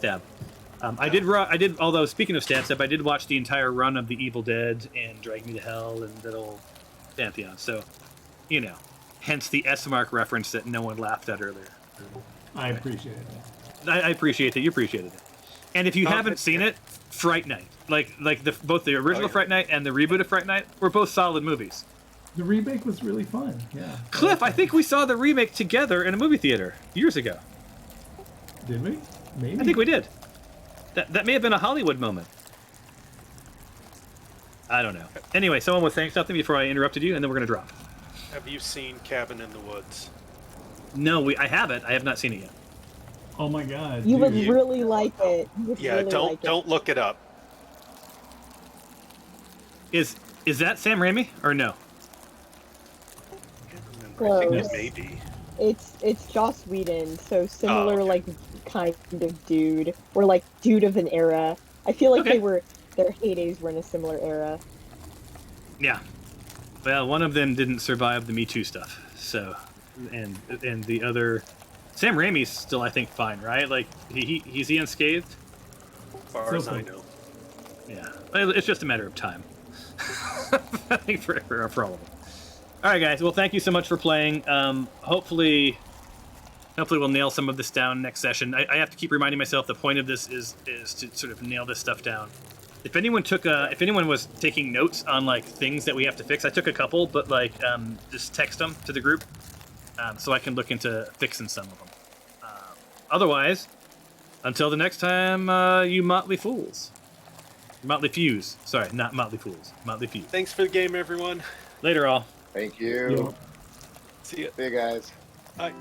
A: I did. Although speaking of stab, I did watch the entire run of The Evil Dead and Drag Me to Hell and that old Pantheon. So, you know, hence the S mark reference that no one laughed at earlier.
B: I appreciate it.
A: I appreciate that you appreciated it. And if you haven't seen it, Fright Night, like both the original Fright Night and the reboot of Fright Night, were both solid movies.
B: The remake was really fun. Yeah.
A: Cliff, I think we saw the remake together in a movie theater years ago.
B: Did we? Maybe.
A: I think we did. That may have been a Hollywood moment. I don't know. Anyway, someone was saying something before I interrupted you, and then we're going to drop.
F: Have you seen Cabin in the Woods?
A: No, I haven't. I have not seen it yet.
B: Oh my god.
E: You would
B: dude.
E: really like it. You would
F: Yeah,
E: really
F: don't
E: like it.
F: don't look it up.
A: Is that Sam Raimi or no?
F: I can't remember. I think
E: Close.
F: it may be.
E: It's Joss Whedon, so similar
F: okay.
E: like kind of dude, or like dude of an era. I feel like
A: Okay.
E: their heydays were in a similar era.
A: Yeah. Well, one of them didn't survive the Me Too stuff. So, and the other, Sam Raimi's still, I think, fine, right? Like he's he unscathed?
F: As far as I know.
A: Yeah. Well, it's just a matter of time. I think for all of them. All right, guys. Well, thank you so much for playing. Hopefully we'll nail some of this down next session. I have to keep reminding myself the point of this is to sort of nail this stuff down. If anyone was taking notes on like things that we have to fix, I took a couple, but like just text them to the group so I can look into fixing some of them. Otherwise, until the next time, you Motley Fools. Motley Fuse. Sorry, not Motley Fools. Motley Fuse.
F: Thanks for the game, everyone.
A: Later, all.
C: Thank you.
F: See ya.
C: See you guys.
F: Bye.